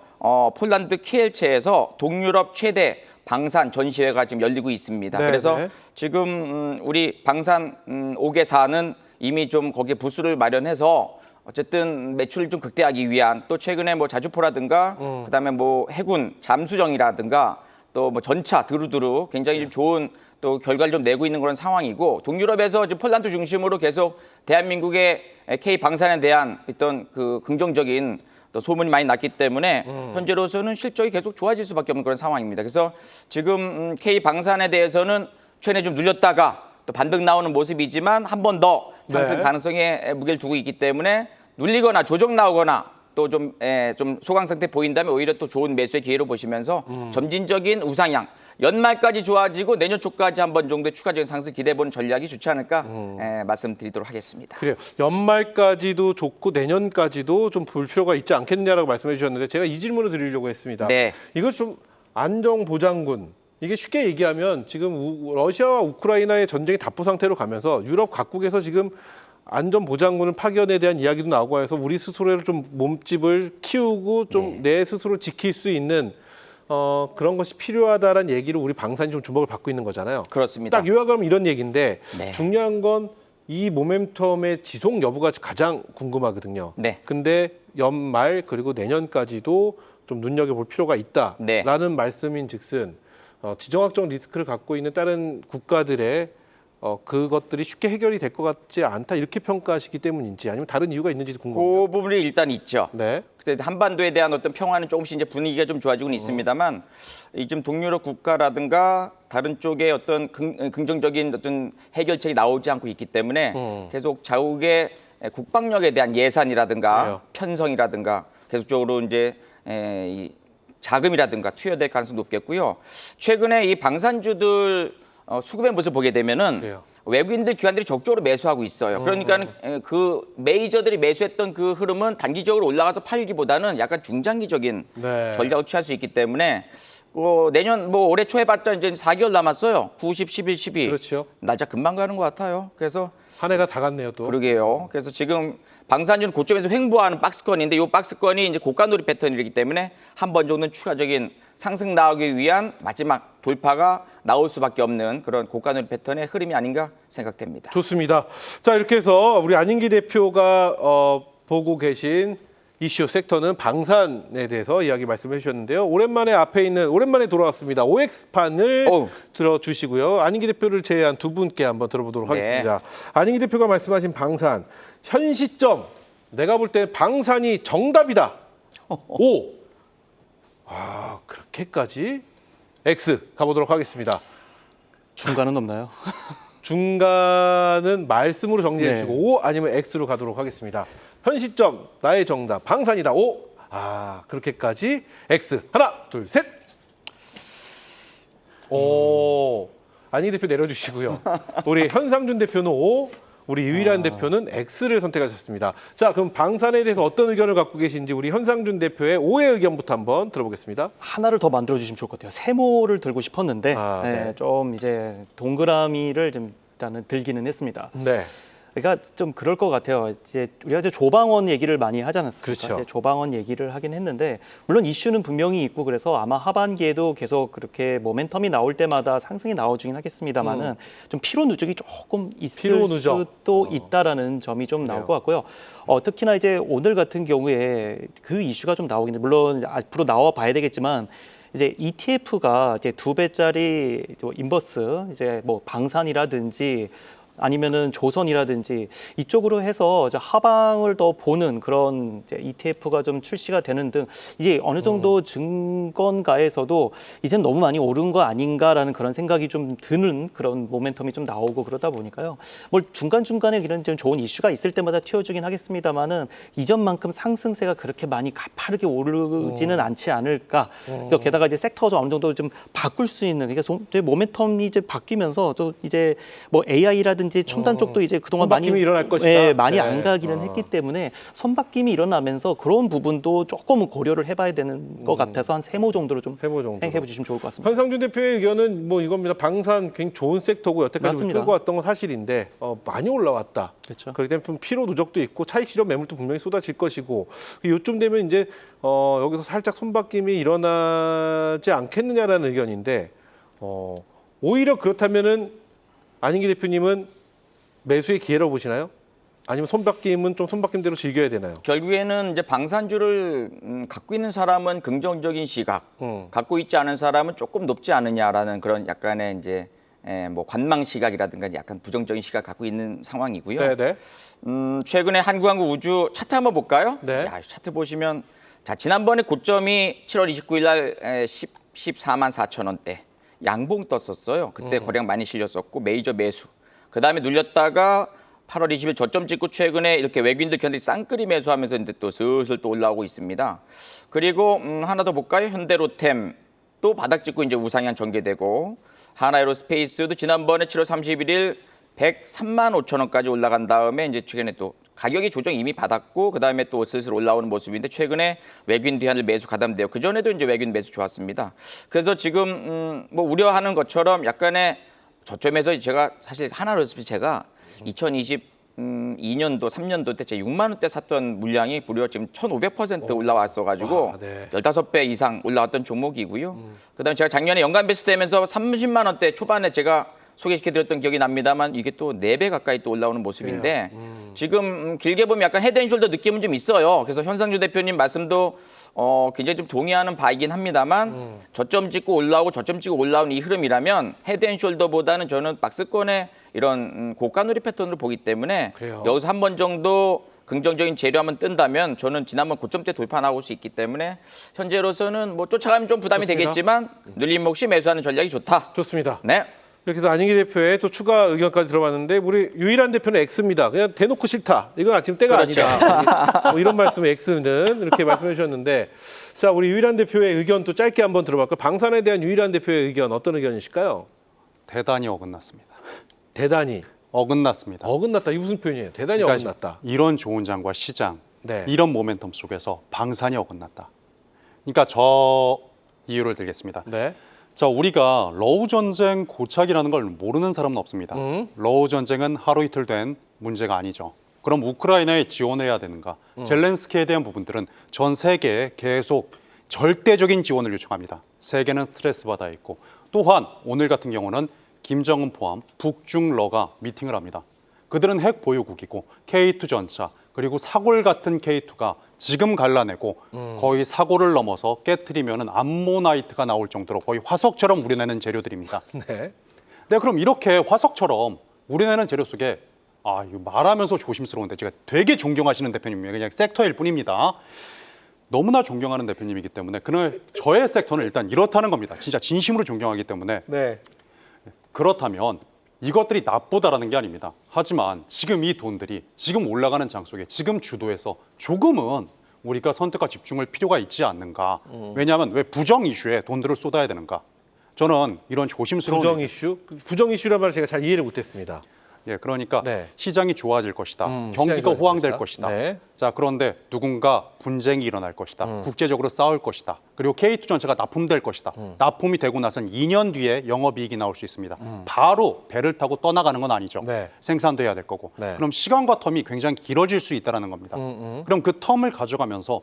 폴란드 키엘체에서 동유럽 최대 방산 전시회가 지금 열리고 있습니다. 네, 그래서 네. 지금 우리 방산 5개사는 이미 좀 거기에 부스를 마련해서 어쨌든 매출을 좀 극대화하기 위한 또 최근에 뭐 자주포라든가 그다음에 뭐 해군 잠수정이라든가 또 뭐 전차 두루두루 굉장히 좀 좋은 또 결과를 좀 내고 있는 그런 상황이고 동유럽에서 지금 폴란드 중심으로 계속 대한민국의 K 방산에 대한 어떤 그 긍정적인 또 소문이 많이 났기 때문에 현재로서는 실적이 계속 좋아질 수밖에 없는 그런 상황입니다. 그래서 지금 K 방산에 대해서는 최근에 좀 눌렸다가 또 반등 나오는 모습이지만 한 번 더 상승 네. 가능성에 무게를 두고 있기 때문에 눌리거나 조정 나오거나 또 좀 소강 상태 보인다면 오히려 또 좋은 매수의 기회로 보시면서 점진적인 우상향 연말까지 좋아지고 내년 초까지 한 번 정도의 추가적인 상승 기대해보는 전략이 좋지 않을까 말씀드리도록 하겠습니다. 그래요. 연말까지도 좋고 내년까지도 좀 볼 필요가 있지 않겠느냐라고 말씀해 주셨는데 제가 이 질문을 드리려고 했습니다. 네. 이거 좀 안정보장군. 이게 쉽게 얘기하면 지금 러시아와 우크라이나의 전쟁이 답보 상태로 가면서 유럽 각국에서 지금 안전보장군을 파견에 대한 이야기도 나오고 해서 우리 스스로를 좀 몸집을 키우고 좀 내 스스로 지킬 수 있는 그런 것이 필요하다라는 얘기를 우리 방산이 좀 주목을 받고 있는 거잖아요. 그렇습니다. 딱 요약하면 이런 얘기인데 네. 중요한 건 이 모멘텀의 지속 여부가 가장 궁금하거든요. 네. 근데 연말 그리고 내년까지도 좀 눈여겨볼 필요가 있다라는 네. 말씀인즉슨 지정학적 리스크를 갖고 있는 다른 국가들의 그것들이 쉽게 해결이 될 것 같지 않다 이렇게 평가하시기 때문인지 아니면 다른 이유가 있는지도 궁금합니다. 그 부분이 일단 있죠. 네. 그때 한반도에 대한 어떤 평화는 조금씩 이제 분위기가 좀 좋아지고는 있습니다만 이좀 동유럽 국가라든가 다른 쪽에 어떤 긍정적인 어떤 해결책이 나오지 않고 있기 때문에 계속 자국의 국방력에 대한 예산이라든가 그래요. 편성이라든가 계속적으로 이제 이 자금이라든가 투여될 가능성이 높겠고요. 최근에 이 방산주들 수급의 모습을 보게 되면은 그래요. 외국인들 기관들이 적극적으로 매수하고 있어요. 그러니까 그 메이저들이 매수했던 그 흐름은 단기적으로 올라가서 팔기보다는 약간 중장기적인 네. 전략을 취할 수 있기 때문에 내년 뭐 올해 초 해봤자 이제 4개월 남았어요. 90, 11, 12. 그렇죠. 날짜 금방 가는 것 같아요. 그래서 한 해가 다 갔네요 또. 그러게요. 그래서 지금 방산주는 고점에서 횡보하는 박스권인데 이 박스권이 이제 고가놀이 패턴이기 때문에 한 번 정도는 추가적인 상승 나오기 위한 마지막 돌파가 나올 수밖에 없는 그런 고가놀이 패턴의 흐름이 아닌가 생각됩니다. 좋습니다. 자, 이렇게 해서 우리 안인기 대표가 보고 계신 이슈 섹터는 방산에 대해서 이야기 말씀해 주셨는데요. 오랜만에 돌아왔습니다. OX판을 어우. 들어주시고요. 안인기 대표를 제외한 두 분께 한번 들어보도록 네. 하겠습니다. 안인기 대표가 말씀하신 방산, 현 시점 내가 볼 때 방산이 정답이다. O. 아, 그렇게까지? X 가보도록 하겠습니다. 중간은 없나요? 중간은 말씀으로 정리해 네. 주시고 O 아니면 X로 가도록 하겠습니다. 현 시점 나의 정답 방산이다. O. 아, 그렇게까지 X. 하나, 둘, 셋. 오. 안희 대표 내려주시고요. 우리 현상준 대표는 O, 우리 유일한 대표는 X를 선택하셨습니다. 자, 그럼 방산에 대해서 어떤 의견을 갖고 계신지 우리 현상준 대표의 O의 의견부터 한번 들어보겠습니다. 하나를 더 만들어 주시면 좋을 것 같아요. 세모를 들고 싶었는데 아, 네. 좀 이제 동그라미를 좀 일단은 들기는 했습니다. 네. 그러니까 좀 그럴 것 같아요. 이제 우리가 이제 조방원 얘기를 많이 하지 않았습니까? 그렇죠. 이제 조방원 얘기를 하긴 했는데 물론 이슈는 분명히 있고 그래서 아마 하반기에도 계속 그렇게 모멘텀이 나올 때마다 상승이 나와주긴 하겠습니다만은 좀 피로 누적이 조금 있을 피로 누적. 수도 있다라는 점이 좀 나올 것 같고요. 특히나 이제 오늘 같은 경우에 그 이슈가 좀 나오긴 해. 물론 앞으로 나와 봐야 되겠지만. 이제 ETF가 이제 2배짜리 인버스 이제 뭐 방산이라든지 아니면은 조선이라든지 이쪽으로 해서 이제 하방을 더 보는 그런 이제 ETF가 좀 출시가 되는 등 이제 어느 정도 증권가에서도 이젠 너무 많이 오른 거 아닌가라는 그런 생각이 좀 드는 그런 모멘텀이 좀 나오고 그러다 보니까요. 뭘 중간중간에 이런 좀 좋은 이슈가 있을 때마다 튀어주긴 하겠습니다만은 이전만큼 상승세가 그렇게 많이 가파르게 오르지는 않지 않을까. 또 게다가 이제 섹터가 어느 정도 좀 바꿀 수 있는 그러니까 이제 모멘텀이 이제 바뀌면서 또 이제 뭐 AI라든지 첨단 쪽도 이제 그동안 많이 손바뀜이 일어날 것이다. 예, 많이 네. 안 가기는 했기 때문에 손바뀜이 일어나면서 그런 부분도 조금 고려를 해봐야 되는 것 같아서 한 세모 정도로 좀 세모 정도로. 생각해 주시면 좋을 것 같습니다. 현상준 대표의 의견은 뭐 이겁니다. 방산 굉장히 좋은 섹터고 여태까지 맞습니다. 끌고 왔던 건 사실인데 많이 올라왔다. 그렇죠. 그렇기 때문에 좀 피로 누적도 있고 차익 실현 매물도 분명히 쏟아질 것이고 요쯤 되면 이제 여기서 살짝 손바뀜이 일어나지 않겠느냐라는 의견인데 오히려 그렇다면은 안인기 대표님은 매수의 기회로 보시나요? 아니면 손바뀜은 좀 손바뀜대로 즐겨야 되나요? 결국에는 이제 방산주를 갖고 있는 사람은 긍정적인 시각, 갖고 있지 않은 사람은 조금 높지 않느냐라는 그런 약간의 이제 뭐 관망 시각이라든가 약간 부정적인 시각 갖고 있는 상황이고요. 네네. 최근에 한국항공우주 차트 한번 볼까요? 네. 야, 차트 보시면 자 지난번에 고점이 7월 29일 날 14만 4천 원대 양봉 떴었어요. 그때 거래량 많이 실렸었고 메이저 매수. 그 다음에 눌렸다가 8월 20일 저점 찍고 최근에 이렇게 외국인들 견디 쌍끌이 매수하면서 이제 또 슬슬 또 올라오고 있습니다. 그리고 하나 더 볼까요? 현대로템 또 바닥 찍고 이제 우상향 전개되고 하나에로스페이스도 지난번에 7월 31일 103만 5천 원까지 올라간 다음에 이제 최근에 또 가격이 조정 이미 받았고 그 다음에 또 슬슬 올라오는 모습인데 최근에 외국인 뒤안을 매수 가담돼요. 그 전에도 이제 외국인 매수 좋았습니다. 그래서 지금 뭐 우려하는 것처럼 약간의 저점에서 제가 사실 하나로스페이스 제가 2022년도 3년도 때 제 6만 원대 샀던 물량이 무려 지금 1,500% 올라왔어가지고 와, 네. 15배 이상 올라왔던 종목이고요. 그다음에 제가 작년에 연간 베스트되면서 30만 원대 초반에 제가 소개시켜드렸던 기억이 납니다만 이게 또 4배 가까이 또 올라오는 모습인데 지금 길게 보면 약간 헤드앤숄더 느낌은 좀 있어요. 그래서 현상준 대표님 말씀도 굉장히 좀 동의하는 바이긴 합니다만 저점 찍고 올라오고 저점 찍고 올라오는 이 흐름이라면 헤드앤숄더보다는 저는 박스권의 이런 고가누리 패턴을 보기 때문에 그래요. 여기서 한 번 정도 긍정적인 재료 한번 뜬다면 저는 지난번 고점대 돌파 나올 수 있기 때문에 현재로서는 뭐 쫓아가면 좀 부담이 좋습니다. 되겠지만 눌림 없이 매수하는 전략이 좋다. 좋습니다. 네. 이렇게 해서 안인기 대표의 또 추가 의견까지 들어봤는데 우리 유일한 대표는 X입니다. 그냥 대놓고 싫다. 이건 지금 때가 그렇죠. 아니다. 뭐 이런 말씀을 X는 이렇게 말씀해 주셨는데 자 우리 유일한 대표의 의견 또 짧게 한번 들어볼까요? 방산에 대한 유일한 대표의 의견 어떤 의견이실까요? 대단히 어긋났습니다. 대단히 어긋났습니다. 어긋났다. 이게 무슨 표현이에요? 대단히 그러니까 어긋났다. 이런 좋은 장과 시장, 네. 이런 모멘텀 속에서 방산이 어긋났다. 그러니까 저 이유를 들겠습니다. 네. 자, 우리가 러우 전쟁 고착이라는 걸 모르는 사람은 없습니다. 러우 전쟁은 하루 이틀 된 문제가 아니죠. 그럼 우크라이나에 지원을 해야 되는가? 젤렌스키에 대한 부분들은 전 세계에 계속 절대적인 지원을 요청합니다. 세계는 스트레스 받아 있고, 또한 오늘 같은 경우는 김정은 포함 북중러가 미팅을 합니다. 그들은 핵 보유국이고 K2 전차 그리고 사골 같은 K2가 지금 갈라내고 거의 사골을 넘어서 깨트리면은 암모나이트가 나올 정도로 거의 화석처럼 우려내는 재료들입니다. 네. 네, 그럼 이렇게 화석처럼 우려내는 재료 속에 이거 말하면서 조심스러운데 제가 되게 존경하시는 대표님이에요. 그냥 섹터일 뿐입니다. 너무나 존경하는 대표님이기 때문에 그날 저의 섹터는 일단 이렇다는 겁니다. 진짜 진심으로 존경하기 때문에 네. 그렇다면 이것들이 나쁘다라는 게 아닙니다. 하지만 지금 이 돈들이 지금 올라가는 장 속에 지금 주도해서 조금은 우리가 선택과 집중할 필요가 있지 않는가. 왜냐하면 왜 부정 이슈에 돈들을 쏟아야 되는가. 저는 이런 조심스러운 부정 이슈? 부정 이슈란 말을 제가 잘 이해를 못했습니다. 예, 그러니까 네. 시장이 좋아질 것이다. 시장이 경기가 좋아질 호황될 것이다. 것이다. 네. 자, 그런데 누군가 분쟁이 일어날 것이다. 국제적으로 싸울 것이다. 그리고 K2 전차가 납품될 것이다. 납품이 되고 나선 2년 뒤에 영업이익이 나올 수 있습니다. 바로 배를 타고 떠나가는 건 아니죠. 네. 생산도 해야 될 거고. 네. 그럼 시간과 텀이 굉장히 길어질 수 있다는 겁니다. 그럼 그 텀을 가져가면서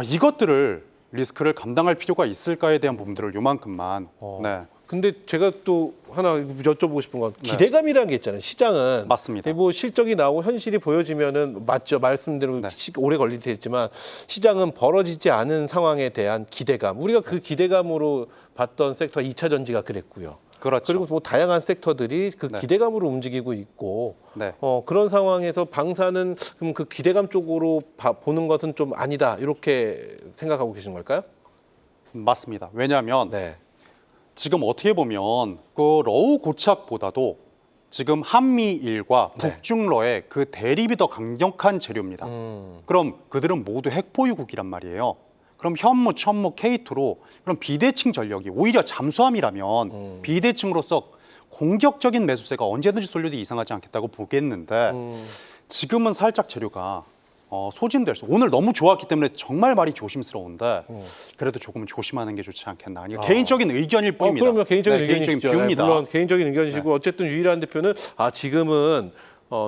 이것들을 리스크를 감당할 필요가 있을까에 대한 부분들을 요만큼만 네. 근데 제가 또 하나 여쭤보고 싶은 건 기대감이라는 게 있잖아요. 시장은 맞습니다. 뭐 실적이 나오고 현실이 보여지면은 맞죠. 말씀대로 네. 오래 걸릴 테지만 시장은 벌어지지 않은 상황에 대한 기대감. 우리가 그 기대감으로 봤던 섹터 2차 전지가 그랬고요. 그렇죠. 그리고 뭐 다양한 섹터들이 그 네. 기대감으로 움직이고 있고 네. 그런 상황에서 방사는 그럼 그 기대감 쪽으로 보는 것은 좀 아니다 이렇게 생각하고 계신 걸까요? 맞습니다. 왜냐하면 네. 지금 어떻게 보면 그 러우 고착보다도 지금 한미일과 네. 북중러의 그 대립이 더 강력한 재료입니다. 그럼 그들은 모두 핵보유국이란 말이에요. 그럼 현무, 천무, K2로 그럼 비대칭 전력이 오히려 잠수함이라면 비대칭으로서 공격적인 매수세가 언제든지 쏠려도 이상하지 않겠다고 보겠는데 지금은 살짝 재료가 소진될 수. 오늘 너무 좋았기 때문에 정말 말이 조심스러운데 그래도 조금은 조심하는 게 좋지 않겠나. 이거 개인적인 의견일 뿐입니다. 그럼요. 개인적인 네, 의견이시죠. 개인적인 뷰입니다. 물론 개인적인 의견이시고 어쨌든 유일한 대표는 지금은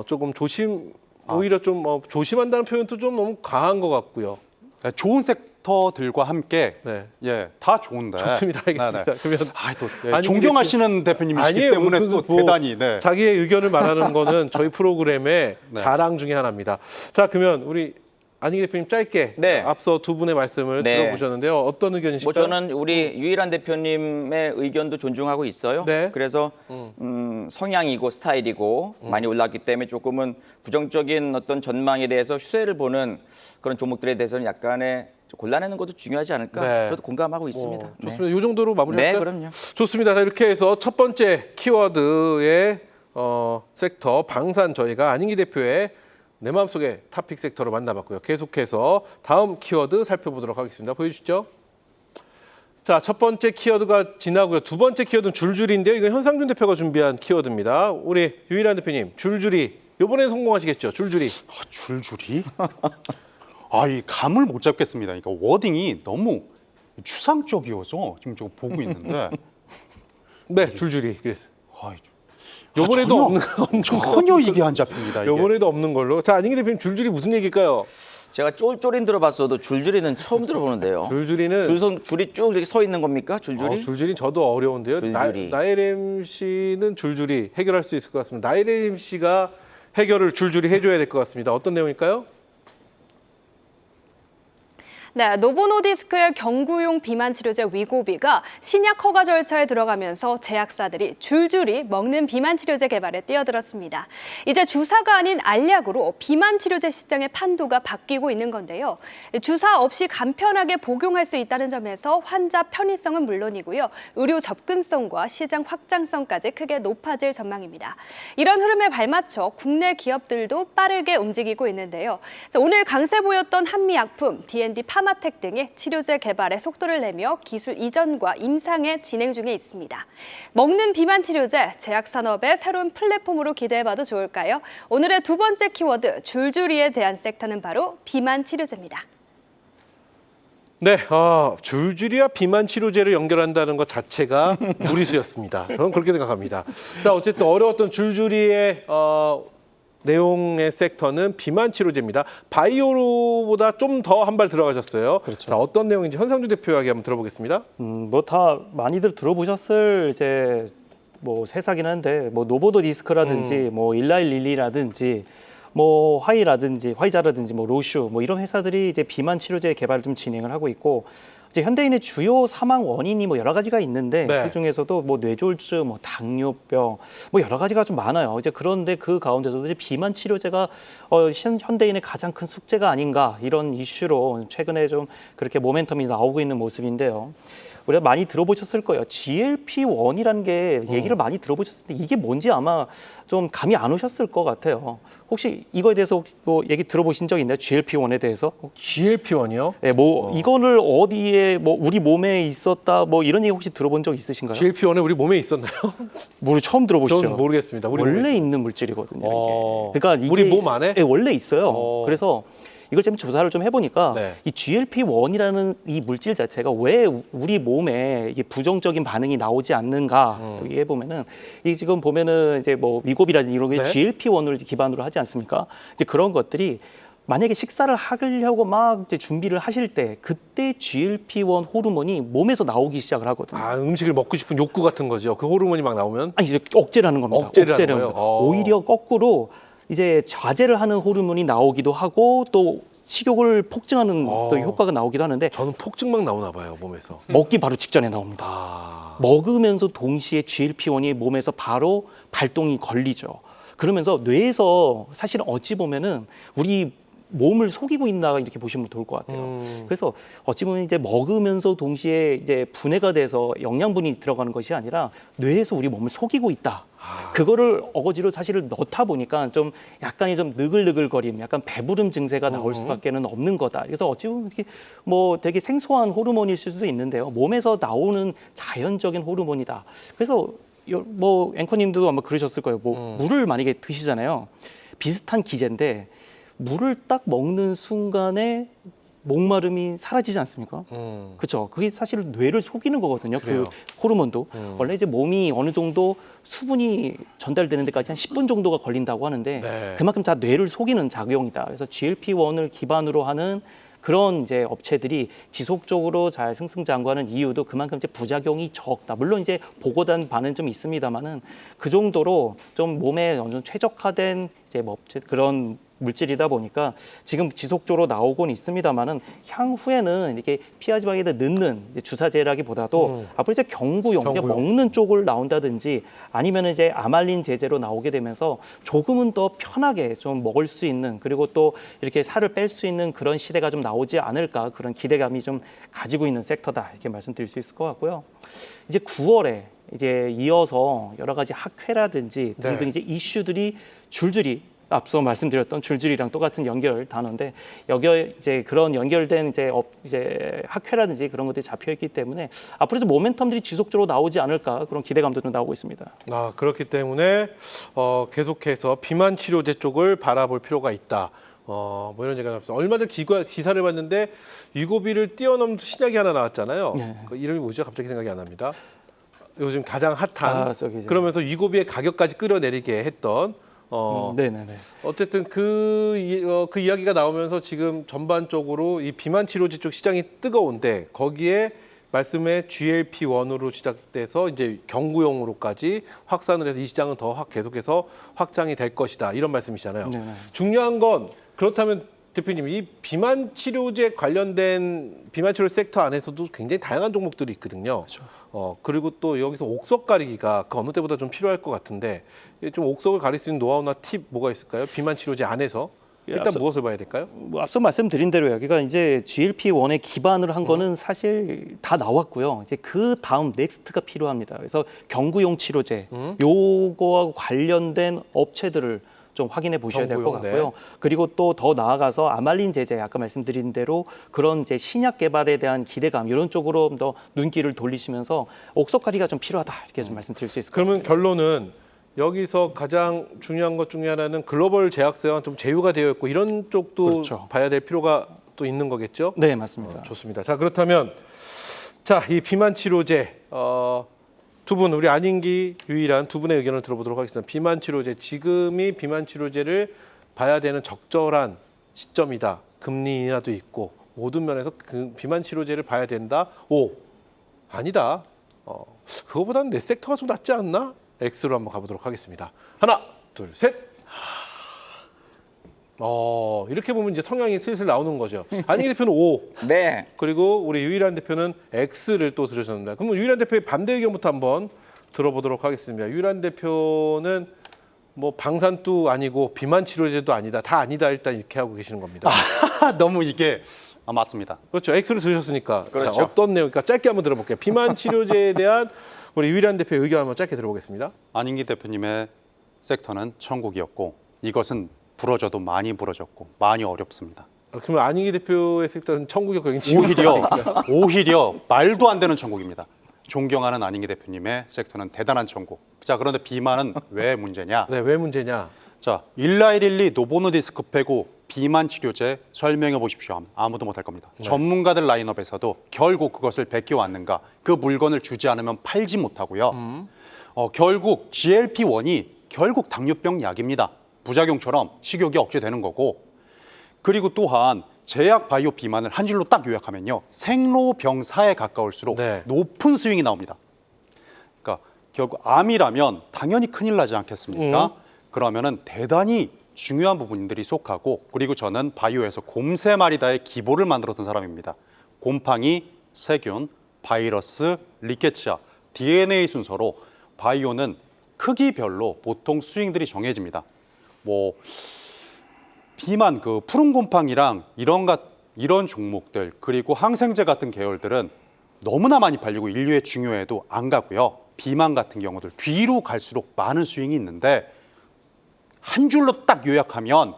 조금 조심 오히려 좀 조심한다는 표현도 좀 너무 강한 것 같고요. 네, 좋은 섹터들과 함께 네. 다 좋은데. 좋습니다. 알겠습니다. 그러면 또 아니, 존경하시는 대표님이시기 아니에요. 때문에 뭐 또 대단히 자기의 의견을 말하는 거는 저희 프로그램의 네. 자랑 중에 하나입니다. 자, 그러면 우리 안익기 대표님 짧게 네. 앞서 두 분의 말씀을 네. 들어보셨는데요. 어떤 뭐 의견이실까요? 저는 우리 유일한 대표님의 의견도 존중하고 있어요. 네. 그래서 성향이고 스타일이고 많이 올랐기 때문에 조금은 부정적인 어떤 전망에 대해서 휴세를 보는 그런 종목들에 대해서는 약간의 곤란해는 것도 중요하지 않을까. 네. 저도 공감하고 있습니다. 좋습니다. 이 정도로 네, 마무리할까요? 그럼요. 좋습니다. 자, 이렇게 해서 첫 번째 키워드의 섹터 방산 저희가 안익기 대표의 내 마음속의 탑픽 섹터를 만나봤고요. 계속해서 다음 키워드 살펴보도록 하겠습니다. 보여주시죠. 자, 첫 번째 키워드가 지나고요. 두 번째 키워드는 줄줄이인데요. 이건 현상준 대표가 준비한 키워드입니다. 우리 유일한 대표님, 줄줄이. 이번엔 성공하시겠죠? 줄줄이. 줄줄이? 이 감을 못 잡겠습니다. 그러니까 워딩이 너무 추상적이어서 지금 저거 보고 있는데 네, 줄줄이. 그래서. 요번에도 없는 전혀 이게 안 잡힙니다. 이게. 이번에도 없는 걸로. 자, 안익기 대표님 줄줄이 무슨 얘기일까요? 제가 쫄쫄인 들어봤어도 줄줄이는 처음 들어보는데요. 줄줄이는 줄이 쭉 이렇게 서 있는 겁니까? 줄줄이? 줄줄이 저도 어려운데요. 줄줄이. 나일엠 씨는 줄줄이 해결할 수 있을 것 같습니다. 나일엠 씨가 해결을 줄줄이 해줘야 될 것 같습니다. 어떤 내용일까요? 네, 노보노디스크의 경구용 비만 치료제 위고비가 신약 허가 절차에 들어가면서 제약사들이 줄줄이 먹는 비만 치료제 개발에 뛰어들었습니다. 이제 주사가 아닌 알약으로 비만 치료제 시장의 판도가 바뀌고 있는 건데요. 주사 없이 간편하게 복용할 수 있다는 점에서 환자 편의성은 물론이고요. 의료 접근성과 시장 확장성까지 크게 높아질 전망입니다. 이런 흐름에 발맞춰 국내 기업들도 빠르게 움직이고 있는데요. 자, 오늘 강세 보였던 한미약품, D&D 파마텍 등이 치료제 개발에 속도를 내며 기술 이전과 임상에 진행 중에 있습니다. 먹는 비만 치료제, 제약산업의 새로운 플랫폼으로 기대해봐도 좋을까요? 오늘의 두 번째 키워드, 줄줄이에 대한 섹터는 바로 비만 치료제입니다. 네, 줄줄이와 비만 치료제를 연결한다는 것 자체가 무리수였습니다. 저는 그렇게 생각합니다. 자, 어쨌든 어려웠던 줄줄이의 내용의 섹터는 비만 치료제입니다. 바이오로보다 좀 더 한 발 들어가셨어요. 그렇죠. 자, 어떤 내용인지 현상주 대표 이야기 한번 들어보겠습니다. 뭐 다 많이들 들어보셨을 이제 뭐 세사긴 한데 뭐 노보도 디스크라든지 뭐 일라이 릴리라든지 뭐 화이자라든지 뭐 로슈 뭐 이런 회사들이 이제 비만 치료제 개발을 좀 진행을 하고 있고 이제 현대인의 주요 사망 원인이 뭐 여러 가지가 있는데 네. 그 중에서도 뭐 뇌졸중, 뭐 당뇨병 뭐 여러 가지가 좀 많아요. 이제 그런데 그 가운데서도 이제 비만 치료제가 현대인의 가장 큰 숙제가 아닌가 이런 이슈로 최근에 좀 그렇게 모멘텀이 나오고 있는 모습인데요. 우리가 많이 들어보셨을 거예요. GLP-1이라는 게 얘기를 많이 들어보셨을 때 이게 뭔지 아마 좀 감이 안 오셨을 것 같아요. 혹시 이거에 대해서 혹시 뭐 얘기 들어보신 적 있나요? GLP-1에 대해서? GLP-1이요? 네, 뭐 이거를 어디에 뭐 우리 몸에 있었다 뭐 이런 얘기 혹시 들어본 적 있으신가요? GLP-1에 우리 몸에 있었나요? 처음 들어보시죠? 저는 모르겠습니다. 우리 몸에 원래 있는 물질이거든요. 어. 이게. 그러니까 이게 우리 몸 안에? 네, 원래 있어요. 어. 그래서 이걸 좀 조사를 좀 해보니까 네. 이 GLP-1이라는 이 물질 자체가 왜 우리 몸에 이게 부정적인 반응이 나오지 않는가 여기 해보면은 이 지금 보면은 이제 뭐 위고비라든지 이런 게 네. GLP-1을 기반으로 하지 않습니까? 이제 그런 것들이 만약에 식사를 하려고 막 이제 준비를 하실 때 그때 GLP-1 호르몬이 몸에서 나오기 시작을 하거든요. 아, 음식을 먹고 싶은 욕구 같은 거죠. 그 호르몬이 막 나오면 아니 이제 억제를 하는 겁니다. 억제를 하는 하는 거예요? 겁니다. 오히려 거꾸로 이제 자제를 하는 호르몬이 나오기도 하고 또 식욕을 폭증하는 또 효과가 나오기도 하는데 저는 폭증막 나오나 봐요, 몸에서. 먹기 바로 직전에 나옵니다. 아. 먹으면서 동시에 GLP-1이 몸에서 바로 발동이 걸리죠. 그러면서 뇌에서 사실은 어찌 보면은 우리 몸을 속이고 있나 이렇게 보시면 좋을 것 같아요. 그래서 어찌 보면 이제 먹으면서 동시에 이제 분해가 돼서 영양분이 들어가는 것이 아니라 뇌에서 우리 몸을 속이고 있다. 그거를 어거지로 사실을 넣다 보니까 좀 약간의 좀 느글느글거림, 약간 배부름 증세가 나올 수밖에는 없는 거다. 그래서 어찌 보면 이게 뭐 되게 생소한 호르몬일 수도 있는데요. 몸에서 나오는 자연적인 호르몬이다. 그래서 뭐 앵커님도 아마 그러셨을 거예요. 뭐 물을 만약에 드시잖아요. 비슷한 기제인데 물을 딱 먹는 순간에 목마름이 사라지지 않습니까? 그렇죠. 그게 사실 뇌를 속이는 거거든요. 그래요. 그 호르몬도 원래 이제 몸이 어느 정도 수분이 전달되는 데까지 한 10분 정도가 걸린다고 하는데 네. 그만큼 다 뇌를 속이는 작용이다. 그래서 GLP-1을 기반으로 하는 그런 이제 업체들이 지속적으로 잘 승승장구하는 이유도 그만큼 이제 부작용이 적다. 물론 이제 보고된 바는 좀 있습니다만은 그 정도로 좀 몸에 어느 정도 최적화된 이제 뭐 업체 그런 물질이다 보니까 지금 지속적으로 나오고는 있습니다만은 향후에는 이렇게 피하지방에다 넣는 이제 주사제라기보다도 앞으로 이제 경구용, 그냥 경구용. 먹는 쪽을 나온다든지 아니면 이제 아말린 제제로 나오게 되면서 조금은 더 편하게 좀 먹을 수 있는 그리고 또 이렇게 살을 뺄 수 있는 그런 시대가 좀 나오지 않을까 그런 기대감이 좀 가지고 있는 섹터다 이렇게 말씀드릴 수 있을 것 같고요. 이제 9월에 이제 이어서 여러 가지 학회라든지 등등 네. 이제 이슈들이 줄줄이 앞서 말씀드렸던 줄줄이랑 똑같은 연결 단어인데 여기 이제 그런 연결된 이제 학회라든지 그런 것들이 잡혀 있기 때문에 앞으로도 모멘텀들이 지속적으로 나오지 않을까 그런 기대감도 나오고 있습니다. 아, 그렇기 때문에 계속해서 비만 치료제 쪽을 바라볼 필요가 있다. 뭐 이런 얘기가 나왔어요. 얼마 전 기사를 봤는데 위고비를 뛰어넘는 신약이 하나 나왔잖아요. 네. 그 이름이 뭐죠? 갑자기 생각이 안 납니다. 요즘 가장 핫한 저기 이제- 그러면서 위고비의 가격까지 끌어내리게 했던 네네네. 어쨌든 그 이야기가 나오면서 지금 전반적으로 이 비만 치료제 쪽 시장이 뜨거운데 거기에 말씀에 GLP-1으로 시작돼서 이제 경구용으로까지 확산을 해서 이 시장은 더 계속해서 확장이 될 것이다 이런 말씀이시잖아요. 네네. 중요한 건 그렇다면 대표님 이 비만 치료제 관련된 비만 치료 섹터 안에서도 굉장히 다양한 종목들이 있거든요. 그렇죠. 그리고 또 여기서 옥석 가리기가 그 어느 때보다 좀 필요할 것 같은데 좀 옥석을 가릴 수 있는 노하우나 팁 뭐가 있을까요? 비만 치료제 안에서 일단 무엇을 봐야 될까요? 뭐 앞서 말씀드린 대로 여기가 이제 GLP-1에 기반을 한 거는 사실 다 나왔고요. 이제 그 다음 넥스트가 필요합니다. 그래서 경구용 치료제 요거와 관련된 업체들을 좀 확인해 보셔야 될 것 경구용, 같고요. 네. 그리고 또 더 나아가서 아말린 제제 아까 말씀드린 대로 그런 이제 신약 개발에 대한 기대감 이런 쪽으로 더 눈길을 돌리시면서 옥석가리가 좀 필요하다 이렇게 좀 말씀드릴 수 있을 것 그러면 같습니다. 결론은 여기서 가장 중요한 것 중에 하나는 글로벌 제약사와 좀 제휴가 되어 있고 이런 쪽도 그렇죠. 봐야 될 필요가 또 있는 거겠죠? 네, 맞습니다. 좋습니다. 자, 그렇다면 자, 이 비만 치료제 두 분, 우리 안인기 유일한 두 분의 의견을 들어보도록 하겠습니다. 비만 치료제, 지금이 비만 치료제를 봐야 되는 적절한 시점이다. 금리 인하도 있고 모든 면에서 그 비만 치료제를 봐야 된다. O. 아니다. 그거보다는 내 섹터가 좀 낫지 않나? X로 한번 가보도록 하겠습니다. 하나, 둘, 셋. 이렇게 보면 이제 성향이 슬슬 나오는 거죠. 안인기 대표는 O. 네. 그리고 우리 유일한 대표는 X를 또 들으셨습니다. 그럼 유일한 대표의 반대 의견부터 한번 들어보도록 하겠습니다. 유일한 대표는 뭐 방산도 아니고 비만 치료제도 아니다. 다 아니다. 일단 이렇게 하고 계시는 겁니다. 너무 이게 맞습니다. 그렇죠. X를 들으셨으니까. 그렇죠. 자, 어떤 내용일까 짧게 한번 들어볼게요. 비만 치료제에 대한 우리 유일한 대표의 의견 한번 짧게 들어보겠습니다. 안인기 대표님의 섹터는 천국이었고 이것은 부러져도 많이 부러졌고 많이 어렵습니다. 그러면 안인기 대표의 섹터는 천국이었고 여긴 오히려 말도 안 되는 천국입니다. 존경하는 안인기 대표님의 섹터는 대단한 천국. 자, 그런데 비만은 왜 문제냐? 네, 왜 문제냐? 자, 1112 노보노디스크 빼고 비만 치료제 설명해 보십시오 하면 아무도 못할 겁니다. 전문가들 라인업에서도 결국 그것을 베껴왔는가? 그 물건을 주지 않으면 팔지 못하고요. 결국 GLP-1이 결국 당뇨병 약입니다. 부작용처럼 식욕이 억제되는 거고, 그리고 또한 제약 바이오 비만을 한 줄로 딱 요약하면요, 생로병사에 가까울수록 네. 높은 수익이 나옵니다. 그러니까 결국 암이라면 당연히 큰일 나지 않겠습니까? 그러면은 대단히 중요한 부분들이 속하고, 그리고 저는 바이오에서 곰세마리다의 기보를 만들었던 사람입니다. 곰팡이, 세균, 바이러스, 리케치아, DNA 순서로 바이오는 크기별로 보통 수익들이 정해집니다. 뭐 비만, 그 푸른 곰팡이랑 이런 종목들, 그리고 항생제 같은 계열들은 너무나 많이 팔리고 인류에 중요해도 안 가고요. 비만 같은 경우들 뒤로 갈수록 많은 수익이 있는데, 한 줄로 딱 요약하면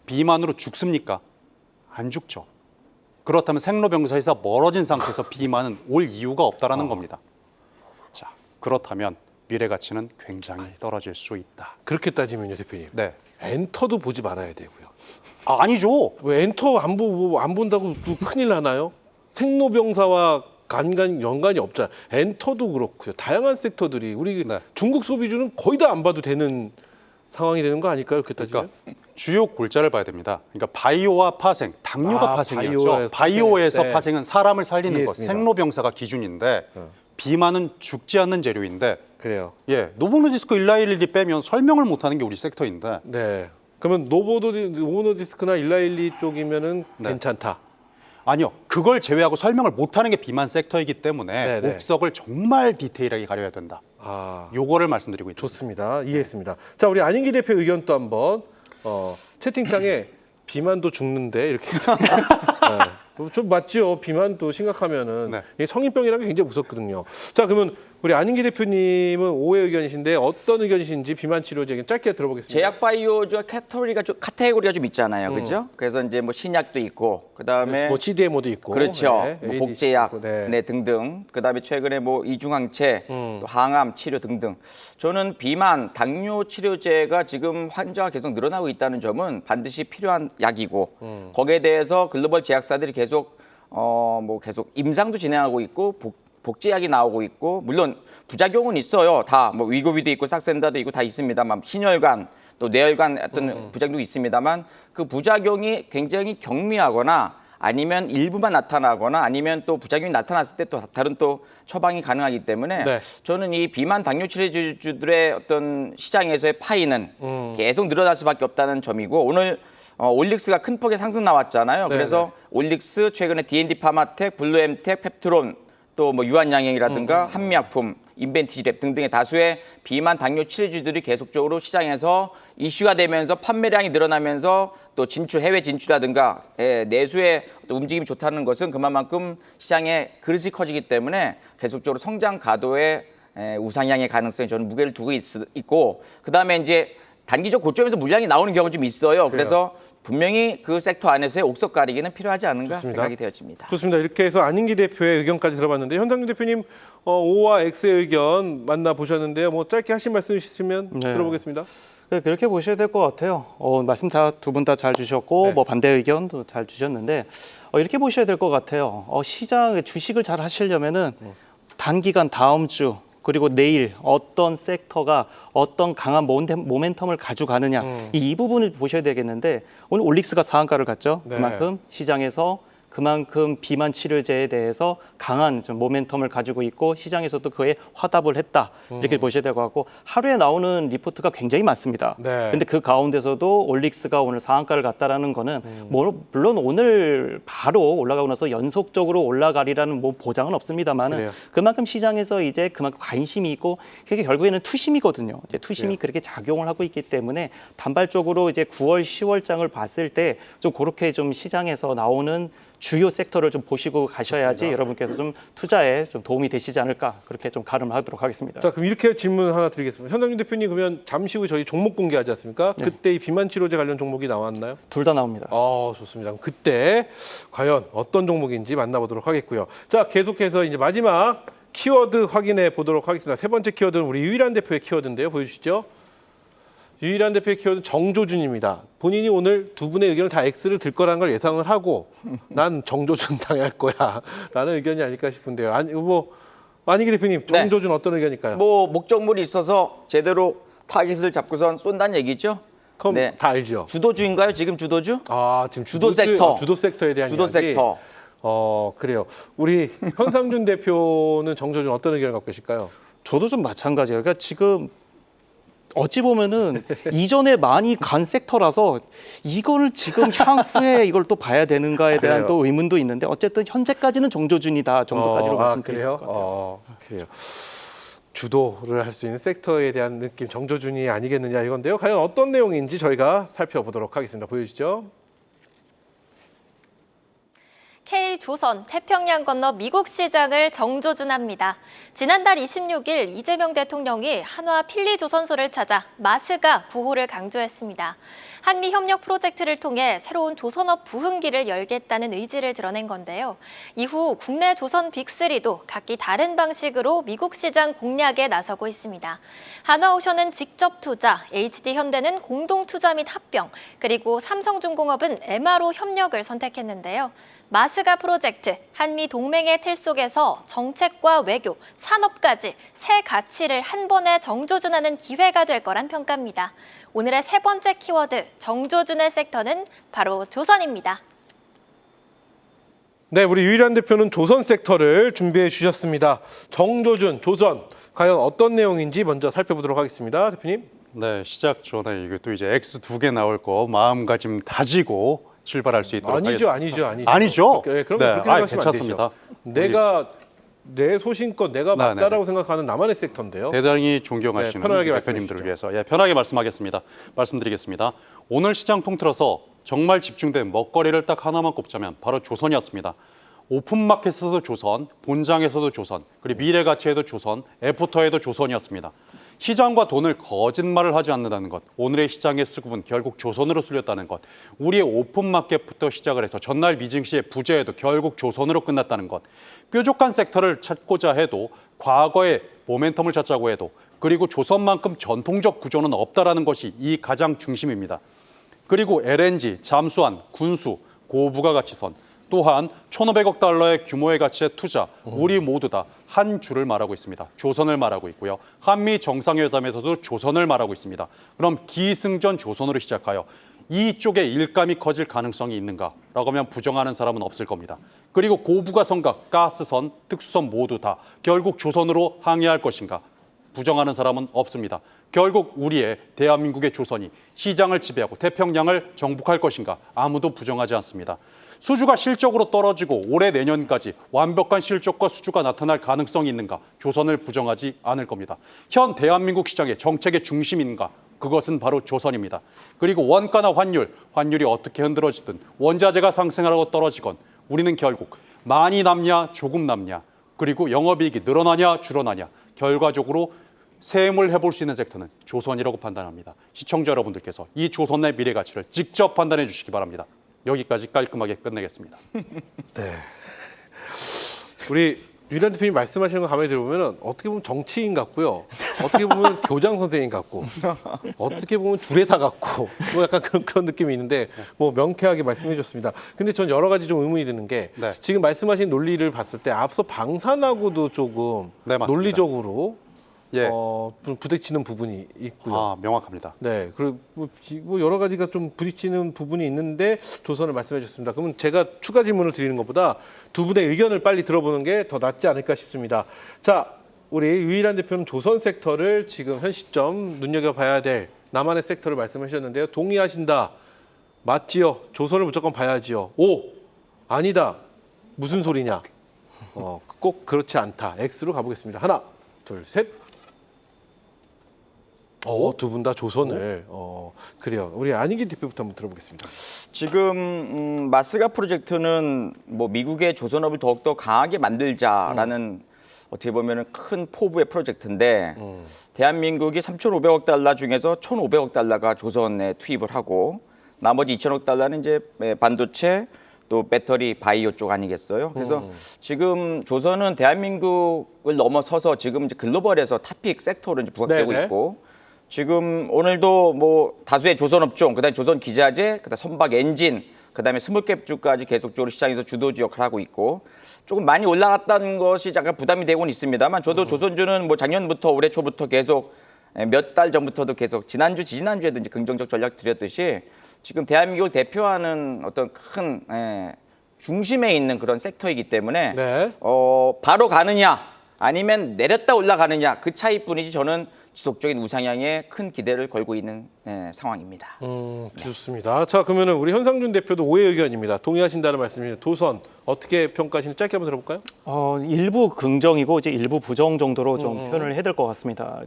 비만으로 죽습니까? 안 죽죠. 그렇다면 생로병사에서 멀어진 상태에서 비만은 올 이유가 없다라는 겁니다. 자, 그렇다면 미래 가치는 굉장히 떨어질 수 있다. 그렇게 따지면요, 대표님. 네. 엔터도 보지 말아야 되고요. 아니죠. 왜 엔터 안 본다고 또 큰일 나나요? 생로병사와 연관이 없잖아요. 엔터도 그렇고요. 다양한 섹터들이 우리 네. 중국 소비주는 거의 다 안 봐도 되는 상황이 되는 거 아닐까요? 그렇게 따지면? 그러니까 주요 골자를 봐야 됩니다. 그러니까 바이오와 파생, 당뇨가 파생이었죠. 바이오에서 네. 파생은 사람을 살리는 것, 이해했습니다. 생로병사가 기준인데 비만은 죽지 않는 재료인데, 그래요. 예, 노보노디스크 1112 빼면 설명을 못하는 게 우리 섹터인데, 네. 그러면 노보노디스크나 1112 쪽이면은 네. 괜찮다. 아니요, 그걸 제외하고 설명을 못하는 게 비만 섹터이기 때문에 네네. 옥석을 정말 디테일하게 가려야 된다. 요거를 말씀드리고 있습니다. 좋습니다. 이해했습니다. 자, 우리 안인기 대표 의견 또 한번 채팅창에 비만도 죽는데 이렇게 좀 맞죠. 비만도 심각하면은 네. 이게 성인병이라는 게 굉장히 무섭거든요. 자, 그러면 우리 안인기 대표님은 오해 의견이신데 어떤 의견이신지 비만 치료제 의견 짧게 들어보겠습니다. 제약 바이오주와 카테고리가 좀 있잖아요, 그죠? 그래서 이제 뭐 신약도 있고, 그다음에 뭐 CDMO도 있고, 그렇죠. 네, 뭐 ADC 복제약 있고, 네. 등등. 그다음에 최근에 뭐 이중항체, 또 항암 치료 등등. 저는 비만, 당뇨 치료제가 지금 환자가 계속 늘어나고 있다는 점은 반드시 필요한 약이고, 거기에 대해서 글로벌 제약사들이 계속 계속 임상도 진행하고 있고 복제약이 나오고 있고, 물론 부작용은 있어요. 다 뭐 위고비도 있고 삭센다도 있고 다 있습니다만, 신혈관 또 뇌혈관 어떤 부작용도 있습니다만, 그 부작용이 굉장히 경미하거나 아니면 일부만 나타나거나 아니면 또 부작용이 나타났을 때 또 다른 또 처방이 가능하기 때문에 네. 저는 이 비만 당뇨 치료주들의 어떤 시장에서의 파이는 계속 늘어날 수밖에 없다는 점이고, 오늘 올릭스가 큰 폭의 상승 나왔잖아요. 네네. 그래서 올릭스, 최근에 D&D 파마텍, 블루엠텍, 펩트론, 또 뭐 유한양행이라든가 한미약품, 인벤티지랩 등등의 다수의 비만 당뇨 치료주들이 계속적으로 시장에서 이슈가 되면서 판매량이 늘어나면서 또 해외 진출이라든가 내수의 움직임이 좋다는 것은 그만큼 시장의 그릇이 커지기 때문에 계속적으로 성장 가도의 우상향의 가능성에 저는 무게를 두고 있고, 그다음에 이제 단기적 고점에서 물량이 나오는 경우 좀 있어요. 그래서 분명히 그 섹터 안에서의 옥석 가리기는 필요하지 않은가 좋습니다. 생각이 되어집니다. 좋습니다. 이렇게 해서 안인기 대표의 의견까지 들어봤는데 현상준 대표님 O와 X의 의견 만나보셨는데요. 뭐 짧게 하신 말씀 있으시면 네. 들어보겠습니다. 네, 그렇게 보셔야 될 것 같아요. 말씀 다 두 분 다 잘 주셨고 네. 뭐 반대 의견도 잘 주셨는데 이렇게 보셔야 될 것 같아요. 시장 주식을 잘 하시려면은 단기간 다음 주 그리고 내일 어떤 섹터가 어떤 강한 모멘텀을 가져가느냐 이 부분을 보셔야 되겠는데 오늘 올릭스가 상한가를 갔죠. 네. 그만큼 시장에서 그만큼 비만 치료제에 대해서 강한 좀 모멘텀을 가지고 있고 시장에서도 그에 화답을 했다 이렇게 보셔야 될 것 같고 하루에 나오는 리포트가 굉장히 많습니다. 네. 근데 그 가운데서도 올릭스가 오늘 상한가를 갔다라는 거는 물론 오늘 바로 올라가고 나서 연속적으로 올라가리라는 뭐 보장은 없습니다만은 그래요. 그만큼 시장에서 이제 그만큼 관심이 있고 그게 결국에는 투심이거든요. 이제 투심이 그래요. 그렇게 작용을 하고 있기 때문에 단발적으로 이제 9월, 10월장을 봤을 때 좀 그렇게 좀 시장에서 나오는 주요 섹터를 좀 보시고 가셔야지 좋습니다. 여러분께서 좀 투자에 좀 도움이 되시지 않을까 그렇게 좀 가름을 하도록 하겠습니다. 자, 그럼 이렇게 질문 하나 드리겠습니다. 현상준 대표님 그러면 잠시 후 저희 종목 공개하지 않습니까? 네. 그때 이 비만 치료제 관련 종목이 나왔나요? 둘 다 나옵니다. 좋습니다. 그럼 그때 과연 어떤 종목인지 만나보도록 하겠고요. 자, 계속해서 이제 마지막 키워드 확인해 보도록 하겠습니다. 세 번째 키워드는 우리 유일한 대표의 키워드인데요. 보여주시죠. 유일한 대표의 키워드는 정조준입니다. 본인이 오늘 두 분의 의견을 다 X를 들 거라는 걸 예상을 하고 난 정조준 당할 거야 라는 의견이 아닐까 싶은데요. 안인기 대표님, 정조준 어떤 의견일까요? 뭐 목적물이 있어서 제대로 타깃을 잡고선 쏜다는 얘기죠. 그럼 네. 다 알죠? 주도주인가요? 지금 주도주? 지금 주도 섹터. 주도 섹터에 대한 주도 이야기. 섹터. 그래요. 우리 현상준 대표는 정조준 어떤 의견을 갖고 계실까요? 저도 좀 마찬가지예요. 그러니까 지금 어찌 보면은 이전에 많이 간 섹터라서 이거를 지금 향후에 이걸 또 봐야 되는가에 대한 그래요. 또 의문도 있는데 어쨌든 현재까지는 정조준이다 정도까지로 말씀드릴 수 있을 것 같아요. 그래요. 주도를 할 수 있는 섹터에 대한 느낌 정조준이 아니겠느냐 이건데요. 과연 어떤 내용인지 저희가 살펴보도록 하겠습니다. 보여주시죠. K조선 태평양 건너 미국 시장을 정조준합니다. 지난달 26일 이재명 대통령이 한화 필리조선소를 찾아 마스가 구호를 강조했습니다. 한미 협력 프로젝트를 통해 새로운 조선업 부흥기를 열겠다는 의지를 드러낸 건데요. 이후 국내 조선 빅3도 각기 다른 방식으로 미국 시장 공략에 나서고 있습니다. 한화오션은 직접 투자, HD현대는 공동 투자 및 합병, 그리고 삼성중공업은 MRO 협력을 선택했는데요. 마스가 프로젝트, 한미 동맹의 틀 속에서 정책과 외교, 산업까지 새 가치를 한 번에 정조준하는 기회가 될 거란 평가입니다. 오늘의 세 번째 키워드, 정조준의 섹터는 바로 조선입니다. 네, 우리 유일한 대표는 조선 섹터를 준비해 주셨습니다. 정조준, 조선, 과연 어떤 내용인지 먼저 살펴보도록 하겠습니다. 대표님. 네, 시작 전에 이게 또 이제 X 두 개 나올 거 마음가짐 다지고 출발할 수 있도록 하겠습니다. 아니죠. 아니죠? 그럼 네, 그렇게 생각하시면 괜찮습니다. 안 되죠. 내가 내 소신껏 내가 네, 맞다라고 생각하는 나만의 섹터인데요. 대단히 존경하시는 네, 편하게 대표님들을 말씀해 위해서 편하게 말씀드리겠습니다. 오늘 시장 통틀어서 정말 집중된 먹거리를 딱 하나만 꼽자면 바로 조선이었습니다. 오픈마켓에서도 조선, 본장에서도 조선, 그리고 미래가치에도 조선, 애프터에도 조선이었습니다. 시장과 돈을 거짓말을 하지 않는다는 것, 오늘의 시장의 수급은 결국 조선으로 쏠렸다는 것, 우리의 오픈마켓부터 시작을 해서 전날 미증시의 부재에도 결국 조선으로 끝났다는 것, 뾰족한 섹터를 찾고자 해도 과거의 모멘텀을 찾자고 해도 그리고 조선만큼 전통적 구조는 없다라는 것이 이 가장 중심입니다. 그리고 LNG, 잠수함, 군수, 고부가가치선, 또한 1,500억 달러의 규모의 가치의 투자, 우리 모두 다 한 줄을 말하고 있습니다. 조선을 말하고 있고요. 한미 정상회담에서도 조선을 말하고 있습니다. 그럼 기승전 조선으로 시작하여 이쪽에 일감이 커질 가능성이 있는가라고 하면 부정하는 사람은 없을 겁니다. 그리고 고부가선과 가스선, 특수선 모두 다 결국 조선으로 항해할 것인가? 부정하는 사람은 없습니다. 결국 우리의 대한민국의 조선이 시장을 지배하고 태평양을 정복할 것인가? 아무도 부정하지 않습니다. 수주가 실적으로 떨어지고 올해 내년까지 완벽한 실적과 수주가 나타날 가능성이 있는가? 조선을 부정하지 않을 겁니다. 현 대한민국 시장의 정책의 중심인가? 그것은 바로 조선입니다. 그리고 원가나 환율이 어떻게 흔들어지든 원자재가 상승하고 떨어지건 우리는 결국 많이 남냐 조금 남냐 그리고 영업이익이 늘어나냐 줄어나냐 결과적으로 세임을 해볼 수 있는 섹터는 조선이라고 판단합니다. 시청자 여러분들께서 이 조선의 미래 가치를 직접 판단해 주시기 바랍니다. 여기까지 깔끔하게 끝내겠습니다. 네. 우리 유일한 대표님 말씀하시는 거 가만히 들어보면 어떻게 보면 정치인 같고요. 어떻게 보면 교장 선생님 같고 어떻게 보면 주례사 같고 뭐 약간 그런 느낌이 있는데 뭐 명쾌하게 말씀해 주셨습니다. 근데 전 여러 가지 좀 의문이 드는 게 네. 지금 말씀하신 논리를 봤을 때 앞서 방산하고도 조금 네, 맞습니다. 논리적으로 예. 좀 부딪히는 부분이 있고요. 명확합니다. 네, 그리고 뭐 여러 가지가 좀 부딪히는 부분이 있는데 조선을 말씀해 주셨습니다. 그러면 제가 추가 질문을 드리는 것보다 두 분의 의견을 빨리 들어보는 게 더 낫지 않을까 싶습니다. 자, 우리 유일한 대표는 조선 섹터를 지금 현 시점 눈여겨봐야 될 나만의 섹터를 말씀하셨는데요. 동의하신다. 맞지요. 조선을 무조건 봐야지요. 오, 아니다. 무슨 소리냐. 꼭 그렇지 않다. X로 가보겠습니다. 하나, 둘, 셋. 두 분 다 조선을. 그래요. 우리 안희기 대표부터 한번 들어보겠습니다. 지금 마스가 프로젝트는 뭐 미국의 조선업을 더욱더 강하게 만들자라는 어떻게 보면 큰 포부의 프로젝트인데 대한민국이 3,500억 달러 중에서 1,500억 달러가 조선에 투입을 하고 나머지 2,000억 달러는 이제 반도체 또 배터리 바이오 쪽 아니겠어요? 그래서 지금 조선은 대한민국을 넘어서서 지금 이제 글로벌에서 탑픽 섹터로 이제 부각되고 네네. 있고 지금 오늘도 뭐 다수의 조선 업종, 그다음에 조선 기자재, 그다음 선박 엔진, 그다음에 스몰캡주까지 계속적으로 시장에서 주도주 역할을 하고 있고 조금 많이 올라갔다는 것이 약간 부담이 되고는 있습니다만 저도 조선주는 뭐 작년부터 올해 초부터 계속 몇 달 전부터도 계속 지난주에도 이제 긍정적 전략 드렸듯이 지금 대한민국을 대표하는 어떤 큰 중심에 있는 그런 섹터이기 때문에 네. 바로 가느냐 아니면 내렸다 올라가느냐 그 차이뿐이지 저는 지속적인 우상향에 큰 기대를 걸고 있는 상황입니다. 좋습니다. 자, 그러면 우리 현상준 대표도 오해 의견입니다. 동의하신다는 말씀입니다. 조선 어떻게 평가하시는지 짧게 한번 들어볼까요? 일부 긍정이고 이제 일부 부정 정도로 좀 표현을 해야 될 것 같습니다.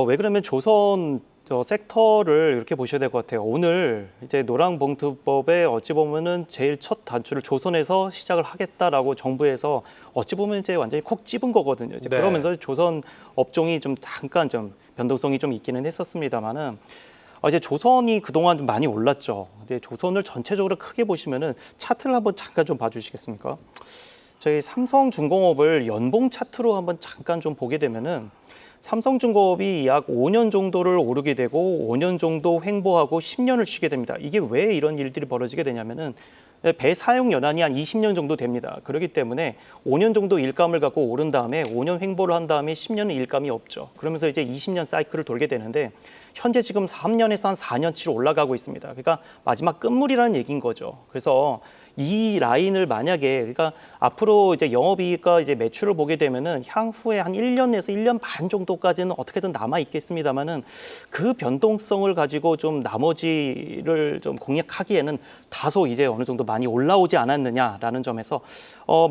왜 그러면 조선 섹터를 이렇게 보셔야 될 것 같아요. 오늘 이제 노랑봉투법에 어찌 보면은 제일 첫 단추를 조선에서 시작을 하겠다라고 정부에서 어찌 보면 이제 완전히 콕 집은 거거든요. 이제 네. 그러면서 조선 업종이 좀 잠깐 좀 변동성이 좀 있기는 했었습니다만은 이제 조선이 그동안 좀 많이 올랐죠. 근데 조선을 전체적으로 크게 보시면은 차트를 한번 잠깐 좀 봐주시겠습니까? 저희 삼성중공업을 연봉 차트로 한번 잠깐 좀 보게 되면은 삼성중공업이 약 5년 정도를 오르게 되고 5년 정도 횡보하고 10년을 쉬게 됩니다. 이게 왜 이런 일들이 벌어지게 되냐면은 배 사용 연한이 한 20년 정도 됩니다. 그렇기 때문에 5년 정도 일감을 갖고 오른 다음에 5년 횡보를 한 다음에 10년은 일감이 없죠. 그러면서 이제 20년 사이클을 돌게 되는데 현재 지금 3년에서 한 4년치로 올라가고 있습니다. 그러니까 마지막 끝물이라는 얘기인 거죠. 그래서 이 라인을 만약에 그러니까 앞으로 이제 영업이익과 이제 매출을 보게 되면은 향후에 한 1년에서 1년 반 정도까지는 어떻게든 남아 있겠습니다만은 그 변동성을 가지고 좀 나머지를 좀 공략하기에는 다소 이제 어느 정도 많이 올라오지 않았느냐라는 점에서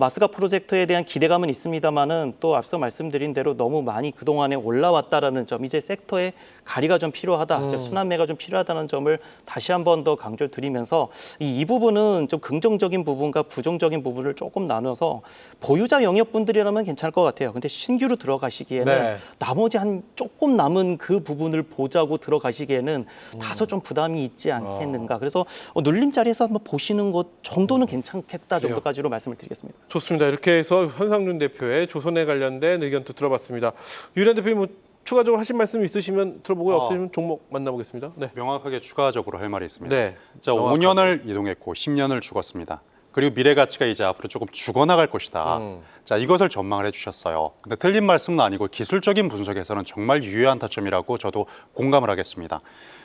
마스가 프로젝트에 대한 기대감은 있습니다만은 또 앞서 말씀드린 대로 너무 많이 그동안에 올라왔다라는 점 이제 섹터에 가리가 좀 필요하다, 순환매가 좀 필요하다는 점을 다시 한 번 더 강조드리면서 이 부분은 좀 긍정적인 부분과 부정적인 부분을 조금 나눠서 보유자 영역분들이라면 괜찮을 것 같아요. 근데 신규로 들어가시기에는 네. 나머지 한 조금 남은 그 부분을 보자고 들어가시기에는 다소 좀 부담이 있지 않겠는가. 그래서 눌림 자리에서 한번 보시는 것 정도는 괜찮겠다 그래요. 정도까지로 말씀을 드리겠습니다. 좋습니다. 이렇게 해서 현상준 대표의 조선에 관련된 의견도 들어봤습니다. 유일한 대표님 뭐 추가적으로 하신 말씀 있으시면 들어보고요. 없으시면 종목 만나보겠습니다. 네. 명확하게 추가적으로 할 말이 있습니다. 네. 자, 명확하게. 5년을 이동했고 10년을 죽었습니다. 그리고 미래 가치가 이제 앞으로 조금 죽어나갈 것이다. 자, 이것을 전망을 해주셨어요. 근데 틀린 말씀은 아니고 기술적인 분석에서는 정말 유효한 타점이라고 저도 공감을 하겠습니다.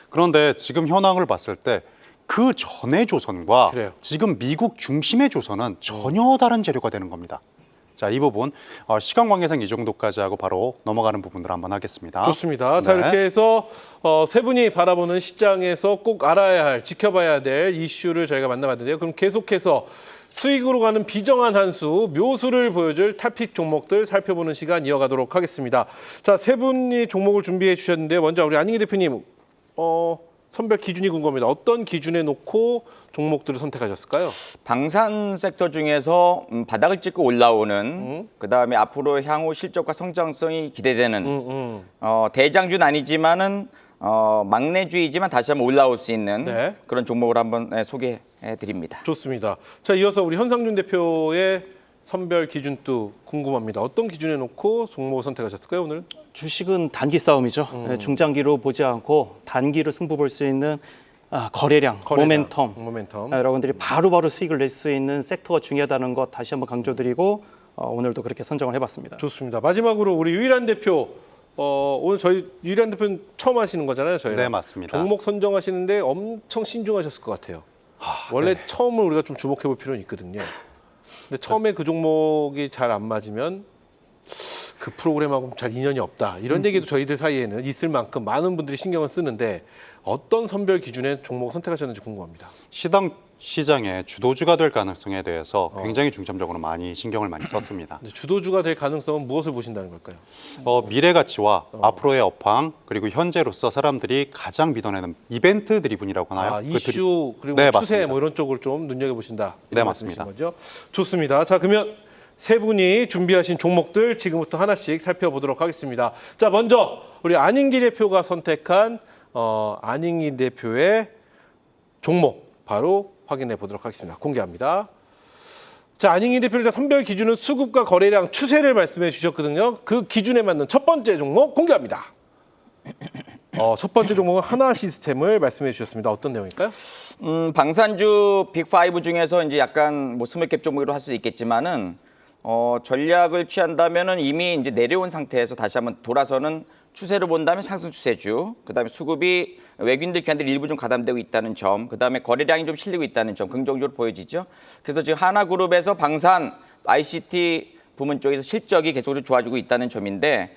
그런데 지금 현황을 봤을 때 그 전의 조선과 그래요. 지금 미국 중심의 조선은 전혀 다른 재료가 되는 겁니다. 자, 이 부분 시간 관계상 이 정도까지 하고 바로 넘어가는 부분들 한번 하겠습니다. 좋습니다. 자, 네. 이렇게 해서 세 분이 바라보는 시장에서 꼭 알아야 할, 지켜봐야 될 이슈를 저희가 만나봤는데요. 그럼 계속해서 수익으로 가는 비정한 한 수, 묘수를 보여줄 탑픽 종목들 살펴보는 시간 이어가도록 하겠습니다. 자, 세 분이 종목을 준비해 주셨는데요. 먼저 우리 안희기 대표님, 선별 기준이 궁금합니다. 어떤 기준에 놓고 종목들을 선택하셨을까요? 방산 섹터 중에서 바닥을 찍고 올라오는 그다음에 앞으로 향후 실적과 성장성이 기대되는 대장주는 아니지만은 막내주이지만 다시 한번 올라올 수 있는 네. 그런 종목을 한번 소개해 드립니다. 좋습니다. 자, 이어서 우리 현상준 대표의 선별 기준도 궁금합니다. 어떤 기준에 놓고 종목을 선택하셨을까요, 오늘? 주식은 단기 싸움이죠. 네, 중장기로 보지 않고 단기로 승부 볼 수 있는 거래량, 모멘텀. 여러분들이 바로바로 수익을 낼 수 있는 섹터가 중요하다는 것 다시 한번 강조드리고 오늘도 그렇게 선정을 해봤습니다. 좋습니다. 마지막으로 우리 유일한 대표, 오늘 저희 유일한 대표는 처음 하시는 거잖아요, 저희랑. 네, 맞습니다. 종목 선정하시는데 엄청 신중하셨을 것 같아요. 원래 처음을 우리가 좀 주목해 볼 필요는 있거든요. 근데 처음에 그 종목이 잘 안 맞으면 그 프로그램하고 잘 인연이 없다. 이런 얘기도 저희들 사이에는 있을 만큼 많은 분들이 신경을 쓰는데 어떤 선별 기준에 종목을 선택하셨는지 궁금합니다. 시장의 주도주가 될 가능성에 대해서 굉장히 중점적으로 신경을 많이 썼습니다. 근데 주도주가 될 가능성은 무엇을 보신다는 걸까요? 미래 가치와 앞으로의 업황 그리고 현재로서 사람들이 가장 믿어내는 이벤트 드리븐이라고 하나요? 이슈 그리고 네, 추세 맞습니다. 뭐 이런 쪽을 좀 눈여겨 보신다. 네, 맞습니다. 거죠? 좋습니다. 자, 그러면 세 분이 준비하신 종목들 지금부터 하나씩 살펴보도록 하겠습니다. 자, 먼저 우리 안인기 대표가 선택한 안인기 대표의 종목 바로 확인해 보도록 하겠습니다. 공개합니다. 자, 안인기 대표님 선별 기준은 수급과 거래량 추세를 말씀해 주셨거든요. 그 기준에 맞는 첫 번째 종목 공개합니다. 첫 번째 종목은 하나 시스템을 말씀해 주셨습니다. 어떤 내용일까요? 방산주 빅5 중에서 이제 약간 뭐 스몰캡 종목으로 할 수 있겠지만은 전략을 취한다면은 이미 이제 내려온 상태에서 다시 한번 돌아서는 추세를 본다면 상승 추세주, 그다음에 수급이 외국인들 기관들이 일부 좀 가담되고 있다는 점, 그다음에 거래량이 좀 실리고 있다는 점 긍정적으로 보여지죠. 그래서 지금 하나그룹에서 방산, ICT 부문 쪽에서 실적이 계속적으로 좋아지고 있다는 점인데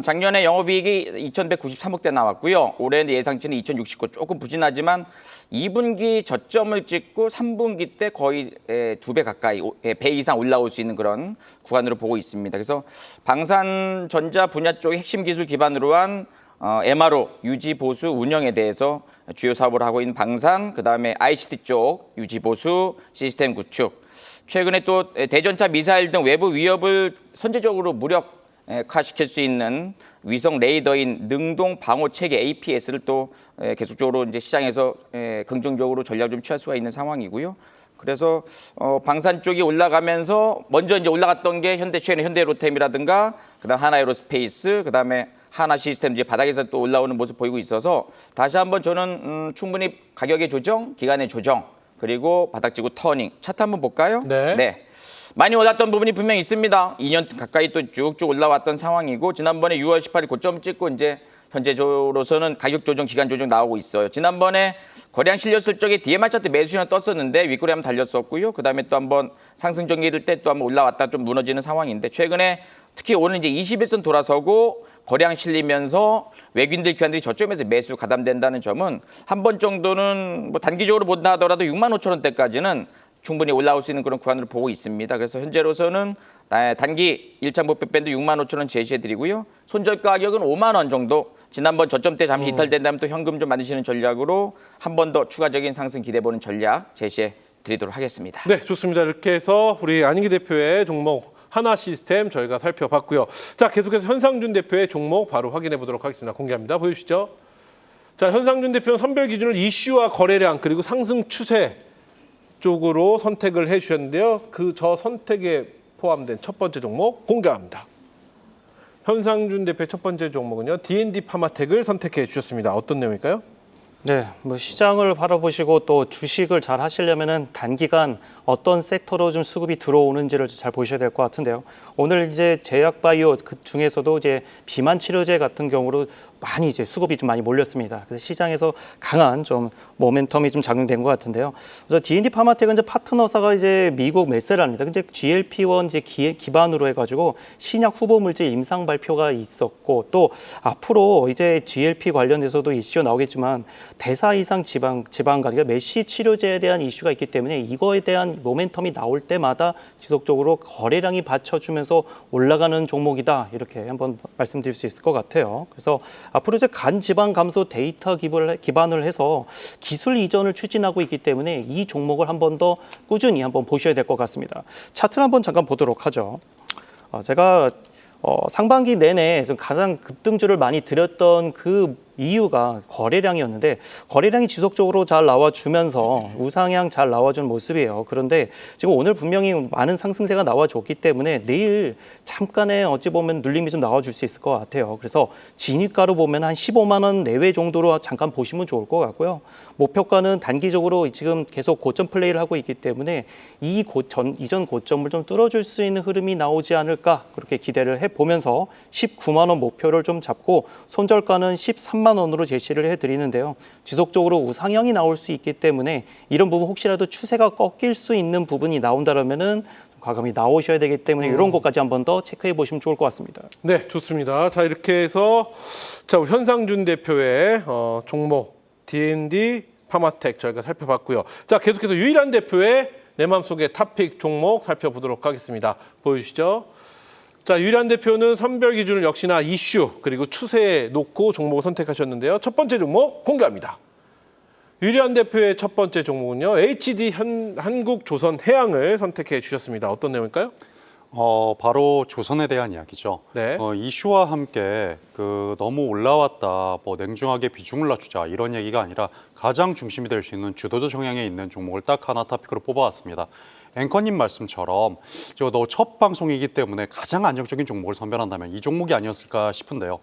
작년에 영업이익이 2,193억대 나왔고요. 올해는 예상치는 2,069, 조금 부진하지만 2분기 저점을 찍고 3분기 때 거의 2배 가까이, 배 이상 올라올 수 있는 그런 구간으로 보고 있습니다. 그래서 방산전자 분야 쪽의 핵심 기술 기반으로 한 MRO, 유지 보수 운영에 대해서 주요 사업을 하고 있는 방산, 그다음에 ICT 쪽 유지 보수 시스템 구축, 최근에 또 대전차 미사일 등 외부 위협을 선제적으로 무력화시킬 수 있는 위성 레이더인 능동 방호 체계 APS를 또 계속적으로 이제 시장에서 긍정적으로 전략을 좀 취할 수가 있는 상황이고요. 그래서 방산 쪽이 올라가면서 먼저 이제 올라갔던 게 최근에 현대로템이라든가 그다음 하나에로스페이스, 그다음에 하나 시스템 이제 바닥에서 또 올라오는 모습 보이고 있어서 다시 한번 저는 충분히 가격의 조정, 기간의 조정, 그리고 바닥지구 터닝 차트 한번 볼까요? 네. 많이 올랐던 부분이 분명히 있습니다. 2년 가까이 또 쭉쭉 올라왔던 상황이고 지난번에 6월 18일 고점 찍고 이제 현재로서는 가격 조정, 기간 조정 나오고 있어요. 지난번에 거래량 실렸을 적에 DMR 차트 매수시장 떴었는데 윗꼬리 한번 달렸었고요. 그다음에 또 한번 상승 전개될 때 또 한번 올라왔다 좀 무너지는 상황인데 최근에 특히 오늘 이제 21선 돌아서고 거래량 실리면서 외국인들 기관들이 저점에서 매수 가담된다는 점은 한 번 정도는 뭐 단기적으로 본다 하더라도 65,000원대까지는 충분히 올라올 수 있는 그런 구간으로 보고 있습니다. 그래서 현재로서는 단기 1차 목표 밴드 65,000원 제시해드리고요. 손절 가격은 5만 원 정도. 지난번 저점 때 잠시 이탈된다면 또 현금 좀 만드시는 전략으로 한 번 더 추가적인 상승 기대보는 전략 제시해드리도록 하겠습니다. 네, 좋습니다. 이렇게 해서 우리 안인기 대표의 종목 하나 시스템 저희가 살펴봤고요. 자, 계속해서 현상준 대표의 종목 바로 확인해 보도록 하겠습니다. 공개합니다. 보여주시죠. 자, 현상준 대표는 선별 기준을 이슈와 거래량 그리고 상승 추세 쪽으로 선택을 해주셨는데요. 저 선택에 포함된 첫 번째 종목 공개합니다. 현상준 대표의 첫 번째 종목은요. D&D 파마텍을 선택해 주셨습니다. 어떤 내용일까요? 네, 뭐 시장을 바라보시고 또 주식을 잘 하시려면은 단기간 어떤 섹터로 좀 수급이 들어오는지를 잘 보셔야 될 것 같은데요. 오늘 이제 제약 바이오 그 중에서도 이제 비만 치료제 같은 경우로 많이 이제 수급이 좀 많이 몰렸습니다. 그래서 시장에서 강한 좀 모멘텀이 좀 작용된 것 같은데요. 그래서 D&D 파마텍은 이제 파트너사가 이제 미국 메세라입니다. 근데 GLP-1 이제 기반으로 해가지고 신약 후보 물질 임상 발표가 있었고 또 앞으로 이제 GLP 관련해서도 이슈가 나오겠지만 대사 이상 지방간, 그러니까 메시 치료제에 대한 이슈가 있기 때문에 이거에 대한 모멘텀이 나올 때마다 지속적으로 거래량이 받쳐주면서 올라가는 종목이다 이렇게 한번 말씀드릴 수 있을 것 같아요. 그래서 앞으로 이제 간 지방 감소 데이터 기반을 해서 기술 이전을 추진하고 있기 때문에 이 종목을 한 번 더 꾸준히 한번 보셔야 될 것 같습니다. 차트를 한번 잠깐 보도록 하죠. 제가 상반기 내내 좀 가장 급등주를 많이 드렸던 그 이유가 거래량이었는데 거래량이 지속적으로 잘 나와주면서 우상향 잘 나와준 모습이에요. 그런데 지금 오늘 분명히 많은 상승세가 나와줬기 때문에 내일 잠깐의 어찌 보면 눌림이 좀 나와줄 수 있을 것 같아요. 그래서 진입가로 보면 한 15만 원 내외 정도로 잠깐 보시면 좋을 것 같고요. 목표가는 단기적으로 지금 계속 고점 플레이를 하고 있기 때문에 이전 고점을 좀 뚫어줄 수 있는 흐름이 나오지 않을까 그렇게 기대를 해보면서 19만 원 목표를 좀 잡고 손절가는 13만 원으로 제시를 해드리는데요. 지속적으로 우상향이 나올 수 있기 때문에 이런 부분 혹시라도 추세가 꺾일 수 있는 부분이 나온다면은 과감히 나오셔야 되기 때문에 이런 것까지 한 번 더 체크해 보시면 좋을 것 같습니다. 네, 좋습니다. 자, 이렇게 해서 우리 현상준 대표의 종목 D&D 파마텍 저희가 살펴봤고요. 자, 계속해서 유일한 대표의 내 맘속의 탑픽 종목 살펴보도록 하겠습니다. 보여주시죠. 자, 유일한 대표는 선별 기준을 역시나 이슈 그리고 추세에 놓고 종목을 선택하셨는데요. 첫 번째 종목 공개합니다. 유일한 대표의 첫 번째 종목은요. HD 한국조선해양을 선택해 주셨습니다. 어떤 내용일까요? 바로 조선에 대한 이야기죠. 네. 이슈와 함께 너무 올라왔다, 냉중하게 비중을 낮추자 이런 얘기가 아니라 가장 중심이 될 수 있는 주도적 성향에 있는 종목을 딱 하나 토픽으로 뽑아왔습니다. 앵커님 말씀처럼 첫 방송이기 때문에 가장 안정적인 종목을 선별한다면 이 종목이 아니었을까 싶은데요.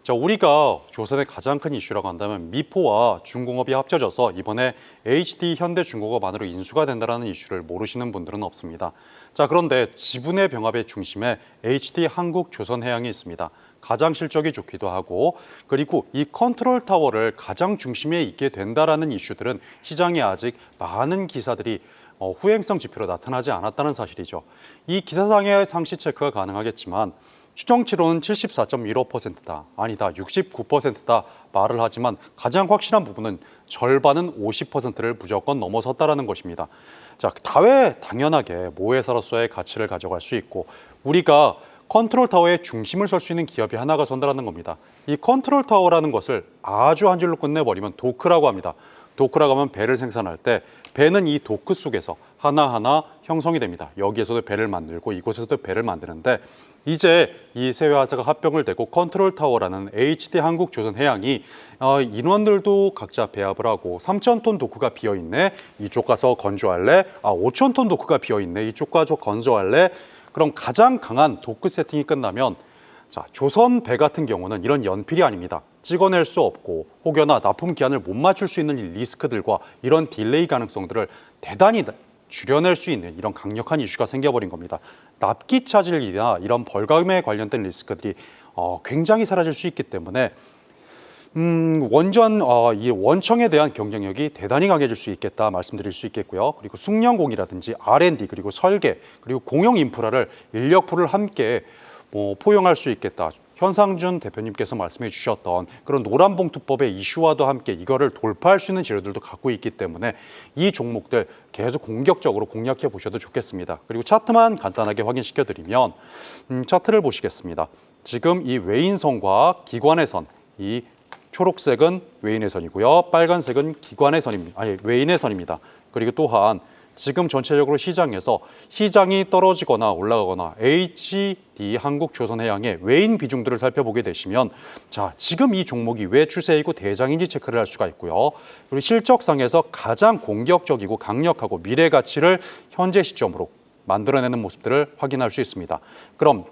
자, 우리가 조선의 가장 큰 이슈라고 한다면 미포와 중공업이 합쳐져서 이번에 HD 현대중공업안으로 인수가 된다는 이슈를 모르시는 분들은 없습니다. 자, 그런데 지분의 병합의 중심에 HD 한국조선해양이 있습니다. 가장 실적이 좋기도 하고 그리고 이 컨트롤 타워를 가장 중심에 있게 된다라는 이슈들은 시장에 아직 많은 기사들이 후행성 지표로 나타나지 않았다는 사실이죠. 이 기사상의 상시 체크가 가능하겠지만 추정치로는 74.15%다, 아니다 69%다 말을 하지만 가장 확실한 부분은 절반은 50%를 무조건 넘어섰다라는 것입니다. 자, 당연하게 모회사로서의 가치를 가져갈 수 있고 우리가 컨트롤 타워의 중심을 설 수 있는 기업이 하나가 선다라는 겁니다. 이 컨트롤 타워라는 것을 아주 한 줄로 끝내버리면 도크라고 합니다. 도크라고 하면 배를 생산할 때 배는 이 도크 속에서 하나하나 형성이 됩니다. 여기에서도 배를 만들고 이곳에서도 배를 만드는데 이제 이 세 회사가 합병을 되고 컨트롤 타워라는 HD 한국조선해양이 인원들도 각자 배합을 하고 3,000톤 도크가 비어있네. 이쪽 가서 건조할래? 5,000톤 도크가 비어있네. 이쪽 가서 건조할래? 그럼 가장 강한 도크 세팅이 끝나면 자, 조선 배 같은 경우는 이런 연필이 아닙니다. 찍어낼 수 없고 혹여나 납품 기한을 못 맞출 수 있는 리스크들과 이런 딜레이 가능성들을 대단히 줄여낼 수 있는 이런 강력한 이슈가 생겨버린 겁니다. 납기 차질이나 이런 벌금에 관련된 리스크들이 굉장히 사라질 수 있기 때문에 이 원청에 대한 경쟁력이 대단히 강해질 수 있겠다 말씀드릴 수 있겠고요. 그리고 숙련공이라든지 R&D 그리고 설계 그리고 공용 인프라를 인력풀을 함께 포용할 수 있겠다. 현상준 대표님께서 말씀해 주셨던 그런 노란봉투법의 이슈와도 함께 이거를 돌파할 수 있는 재료들도 갖고 있기 때문에 이 종목들 계속 공격적으로 공략해 보셔도 좋겠습니다. 그리고 차트만 간단하게 확인시켜 드리면 차트를 보시겠습니다. 지금 이 외인선과 기관의 선, 이 초록색은 외인의 선이고요. 빨간색은 외인의 선입니다. 그리고 또한 지금 전체적으로 시장에서 시장이 떨어지거나 올라가거나 HD 한국조선해양의 외인 비중들을 살펴보게 되시면 자, 지금 이 종목이 왜 추세이고 대장인지 체크를 할 수가 있고요. 그리고 실적상에서 가장 공격적이고 강력하고 미래 가치를 현재 시점으로 만들어내는 모습들을 확인할 수 있습니다. 그럼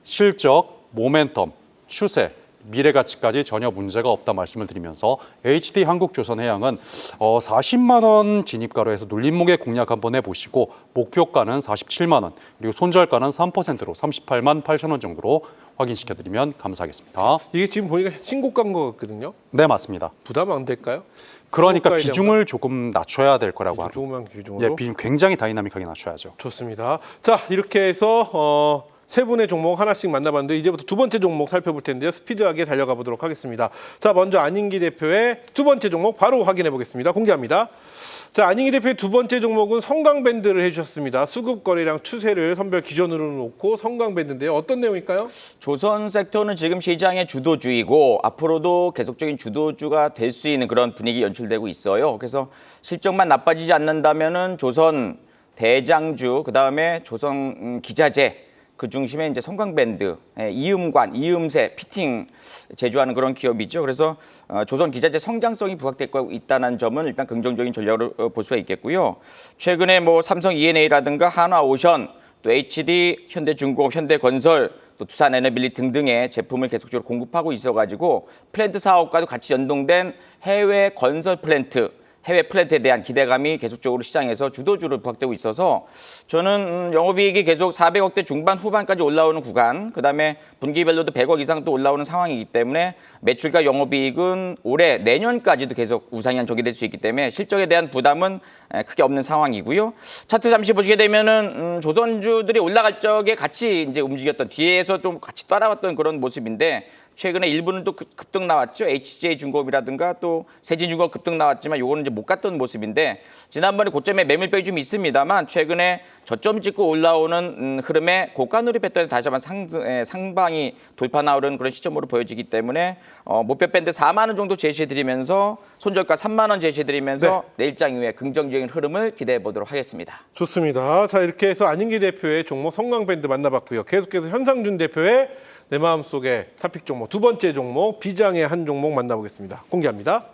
실적, 모멘텀, 추세, 미래 가치까지 전혀 문제가 없다 말씀을 드리면서 HD 한국조선해양은 40만 원 진입가로 해서 눌림목에 공략 한번 해보시고 목표가는 47만 원 그리고 손절가는 3%로 38만 8천 원 정도로 확인시켜드리면 감사하겠습니다. 이게 지금 보니까 신고가인 것 같거든요. 네, 맞습니다. 부담 안 될까요? 그러니까 비중을 조금 낮춰야 될 거라고 조그만 비중으로. 비중 굉장히 다이나믹하게 낮춰야죠. 좋습니다. 자, 이렇게 해서 세 분의 종목 하나씩 만나봤는데 이제부터 두 번째 종목 살펴볼 텐데요. 스피드하게 달려가 보도록 하겠습니다. 자, 먼저 안인기 대표의 두 번째 종목 바로 확인해 보겠습니다. 공개합니다. 자, 안인기 대표의 두 번째 종목은 성강밴드를 해주셨습니다. 수급거래량 추세를 선별 기준으로 놓고 성강밴드인데요. 어떤 내용일까요? 조선 섹터는 지금 시장의 주도주이고 앞으로도 계속적인 주도주가 될 수 있는 그런 분위기 연출되고 있어요. 그래서 실적만 나빠지지 않는다면은 조선 대장주, 그다음에 조선 기자재, 그 중심에 이제 성강밴드, 이음관, 이음새, 피팅 제조하는 그런 기업이죠. 그래서 조선 기자재 성장성이 부각되고 있다는 점은 일단 긍정적인 전략으로 볼 수가 있겠고요. 최근에 뭐 삼성 E&A라든가 한화오션, 또 HD, 현대중공업, 현대건설, 또 두산에너빌리 등등의 제품을 계속적으로 공급하고 있어가지고 플랜트 사업과도 같이 연동된 해외 건설 플랜트, 해외 플랜트에 대한 기대감이 계속적으로 시장에서 주도주로 부각되고 있어서 저는 영업이익이 계속 400억대 중반 후반까지 올라오는 구간, 그다음에 분기별로도 100억 이상 또 올라오는 상황이기 때문에 매출과 영업이익은 올해 내년까지도 계속 우상이 한정이 될 수 있기 때문에 실적에 대한 부담은 크게 없는 상황이고요. 차트 잠시 보시게 되면은 조선주들이 올라갈 적에 같이 이제 움직였던, 뒤에서 좀 같이 따라왔던 그런 모습인데 최근에 일부는 또 급등 나왔죠. HJ중공업이라든가 또 세진중공업 급등 나왔지만 요거는 이제 못 갔던 모습인데 지난번에 고점에 매물벽이 좀 있습니다만 최근에 저점 찍고 올라오는 흐름에 고가 누립했던 다시 한번 상방이 돌파 나오는 그런 시점으로 보여지기 때문에 목표 밴드 4만 원 정도 제시해드리면서 손절가 3만 원 제시해드리면서 내일장 이후에 긍정적인 흐름을 기대해 보도록 하겠습니다. 좋습니다. 자, 이렇게 해서 안인기 대표의 종목 성강밴드 만나봤고요. 계속해서 현상준 대표의 내 마음속의 탑픽 종목 두 번째 종목 비장의 한 종목 만나보겠습니다. 공개합니다.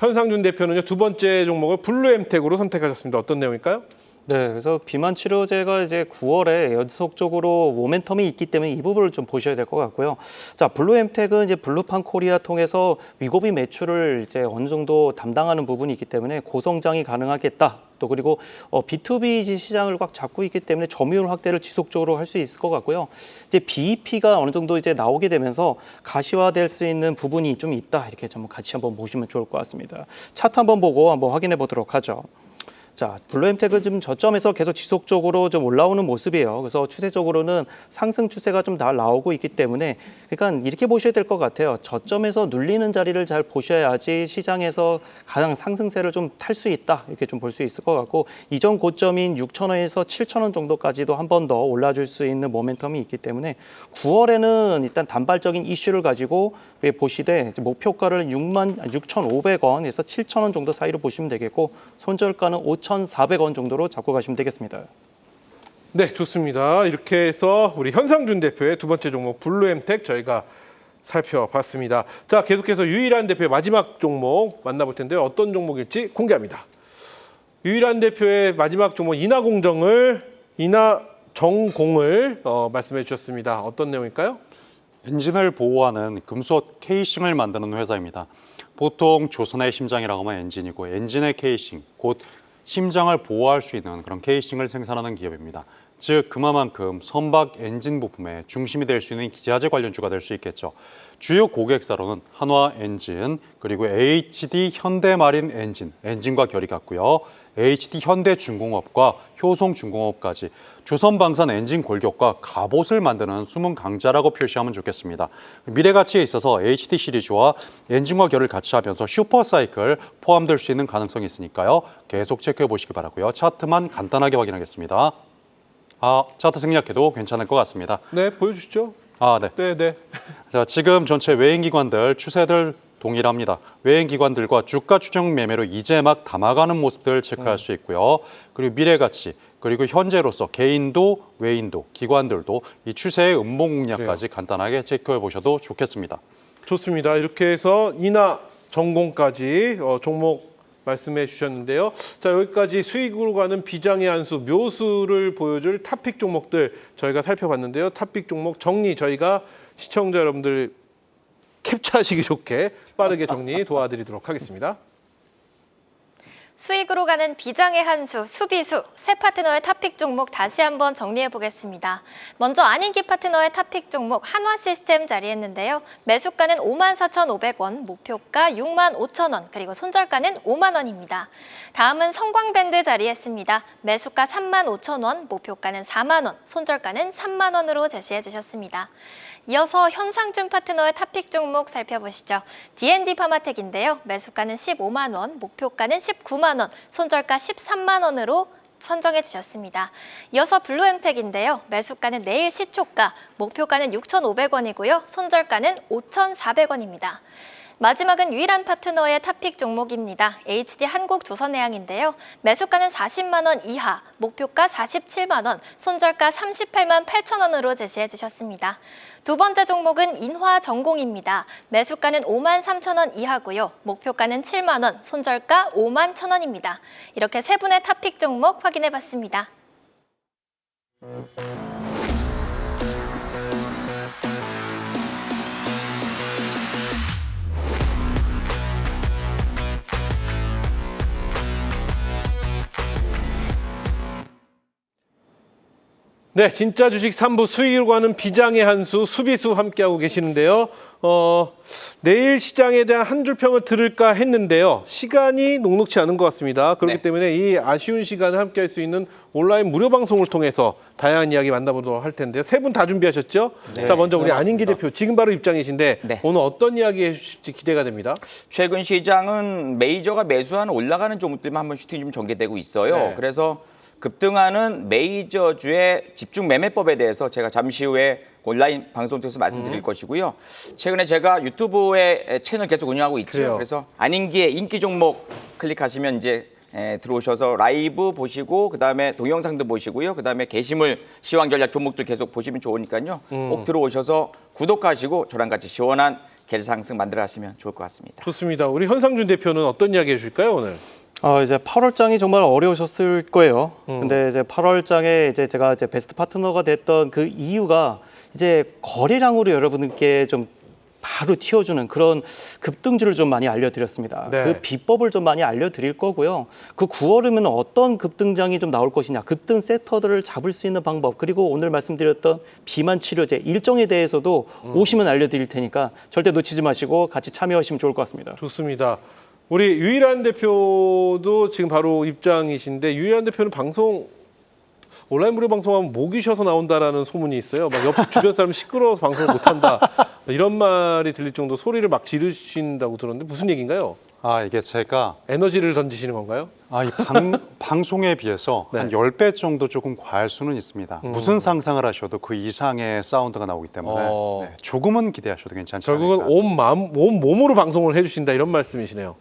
현상준 대표는요, 두 번째 종목을 블루엠텍으로 선택하셨습니다. 어떤 내용일까요? 네, 그래서 비만 치료제가 이제 9월에 연속적으로 모멘텀이 있기 때문에 이 부분을 좀 보셔야 될 것 같고요. 자, 블루엠텍은 이제 블루판 코리아 통해서 위고비 매출을 이제 어느 정도 담당하는 부분이 있기 때문에 고성장이 가능하겠다. 또 그리고 B2B 시장을 꽉 잡고 있기 때문에 점유율 확대를 지속적으로 할 수 있을 것 같고요. 이제 BEP가 어느 정도 이제 나오게 되면서 가시화될 수 있는 부분이 좀 있다. 이렇게 좀 같이 한번 보시면 좋을 것 같습니다. 차트 한번 보고 한번 확인해 보도록 하죠. 자, 블루엠텍은 지금 저점에서 계속 지속적으로 좀 올라오는 모습이에요. 그래서 추세적으로는 상승 추세가 좀 다 나오고 있기 때문에 그러니까 이렇게 보셔야 될 것 같아요. 저점에서 눌리는 자리를 잘 보셔야지 시장에서 가장 상승세를 좀 탈 수 있다. 이렇게 좀 볼 수 있을 것 같고 이전 고점인 6,000원에서 7,000원 정도까지도 한 번 더 올라줄 수 있는 모멘텀이 있기 때문에 9월에는 일단 단발적인 이슈를 가지고 보시되 목표가를 6,500원에서 7,000원 정도 사이로 보시면 되겠고 손절가는 5,400원 정도로 잡고 가시면 되겠습니다. 네, 좋습니다. 이렇게 해서 우리 현상준 대표의 두 번째 종목 블루엠텍 저희가 살펴봤습니다. 자, 계속해서 유일한 대표의 마지막 종목 만나볼 텐데요. 어떤 종목일지 공개합니다. 유일한 대표의 마지막 종목 인하정공을 말씀해 주셨습니다. 어떤 내용일까요? 엔진을 보호하는 금속 케이싱을 만드는 회사입니다. 보통 조선의 심장이라고 하면 엔진이고 엔진의 케이싱, 곧 심장을 보호할 수 있는 그런 케이싱을 생산하는 기업입니다. 즉 그만큼 선박 엔진 부품의 중심이 될 수 있는 기자재 관련주가 될 수 있겠죠. 주요 고객사로는 한화 엔진, 그리고 HD 현대마린 엔진과 결이 같고요. HD 현대중공업과 효성중공업까지 조선방산 엔진 골격과 갑옷을 만드는 숨은 강자라고 표시하면 좋겠습니다. 미래 가치에 있어서 HD 시리즈와 엔진과 결을 같이 하면서 슈퍼사이클 포함될 수 있는 가능성이 있으니까요. 계속 체크해 보시기 바라고요. 차트만 간단하게 확인하겠습니다. 차트 생략해도 괜찮을 것 같습니다. 네, 보여주시죠. 네. 네. 자, 지금 전체 외인기관들 추세들 동일합니다. 외인기관들과 주가 추정 매매로 이제 막 담아가는 모습들 체크할 수 있고요. 그리고 미래가치, 그리고 현재로서 개인도 외인도 기관들도 이 추세의 음봉 공략까지 간단하게 체크해 보셔도 좋겠습니다. 좋습니다. 이렇게 해서 인하전공까지 종목 말씀해 주셨는데요. 자, 여기까지 수익으로 가는 비장의 한수, 묘수를 보여줄 탑픽 종목들 저희가 살펴봤는데요. 탑픽 종목 정리 저희가 시청자 여러분들 캡처하시기 좋게 빠르게 정리 도와드리도록 하겠습니다. 수익으로 가는 비장의 한수, 수비수, 세 파트너의 탑픽 종목 다시 한번 정리해 보겠습니다. 먼저 안인기 파트너의 탑픽 종목 한화시스템 자리했는데요. 매수가는 54,500원, 목표가 65,000원, 그리고 손절가는 5만 원입니다. 다음은 성광밴드 자리했습니다. 매수가 35,000원, 목표가는 4만 원, 손절가는 3만 원으로 제시해 주셨습니다. 이어서 현상준 파트너의 탑픽 종목 살펴보시죠. D&D 파마텍인데요. 매수가는 15만 원, 목표가는 19만 원, 손절가 13만 원으로 선정해 주셨습니다. 이어서 블루엠텍인데요. 매수가는 내일 시초가, 목표가는 6,500원이고요. 손절가는 5,400원입니다. 마지막은 유일한 파트너의 탑픽 종목입니다. HD 한국조선해양인데요. 매수가는 40만 원 이하, 목표가 47만 원, 손절가 38만 8천 원으로 제시해 주셨습니다. 두 번째 종목은 인화전공입니다. 매수가는 5만 3천 원 이하고요. 목표가는 7만 원, 손절가 5만 1천 원입니다. 이렇게 세 분의 탑픽 종목 확인해 봤습니다. 네, 진짜 주식 3부 수익으로 가는 비장의 한수, 수비수 함께하고 계시는데요. 내일 시장에 대한 한 줄 평을 들을까 했는데요. 시간이 녹록치 않은 것 같습니다. 그렇기 네. 때문에 이 아쉬운 시간을 함께할 수 있는 온라인 무료 방송을 통해서 다양한 이야기 만나보도록 할 텐데요. 세 분 다 준비하셨죠? 자, 먼저 우리 안인기 대표, 지금 바로 입장이신데 네. 오늘 어떤 이야기 해주실지 기대가 됩니다. 최근 시장은 메이저가 매수하는 올라가는 종목들만 한번 슈팅이 좀 전개되고 있어요. 네. 그래서 급등하는 메이저주의 집중 매매법에 대해서 제가 잠시 후에 온라인 방송 통해서 말씀드릴 것이고요. 최근에 제가 유튜브에 채널 계속 운영하고 있죠. 그래요. 그래서 안인기의 인기 종목 클릭하시면 이제 들어오셔서 라이브 보시고 그다음에 동영상도 보시고요. 그다음에 게시물 시황 전략 종목들 계속 보시면 좋으니까요. 꼭 들어오셔서 구독하시고 저랑 같이 시원한 계좌 상승 만들어 가시면 좋을 것 같습니다. 좋습니다. 우리 현상준 대표는 어떤 이야기 해주실까요, 오늘? 이제 8월장이 정말 어려우셨을 거예요. 근데 이제 8월장에 이제 제가 이제 베스트 파트너가 됐던 그 이유가 이제 거래량으로 여러분께 좀 바로 튀어주는 그런 급등주를 좀 많이 알려드렸습니다. 네. 그 비법을 좀 많이 알려드릴 거고요. 그 9월이면 어떤 급등장이 좀 나올 것이냐, 급등 섹터들을 잡을 수 있는 방법, 그리고 오늘 말씀드렸던 비만 치료제 일정에 대해서도 오시면 알려드릴 테니까 절대 놓치지 마시고 같이 참여하시면 좋을 것 같습니다. 좋습니다. 우리 유일한 대표도 지금 바로 입장이신데 유일한 대표는 방송 온라인 무료 방송하면 목이 쉬어서 나온다라는 소문이 있어요. 막 옆 주변 사람 시끄러워서 방송을 못한다 이런 말이 들릴 정도 소리를 막 지르신다고 들었는데 무슨 얘기인가요? 이게 제가 에너지를 던지시는 건가요? 이 방송에 비해서 네. 한 10배 정도 조금 과할 수는 있습니다. 무슨 상상을 하셔도 그 이상의 사운드가 나오기 때문에 네, 조금은 기대하셔도 괜찮지 결국은 않을까. 온 몸으로 방송을 해주신다 이런 말씀이시네요.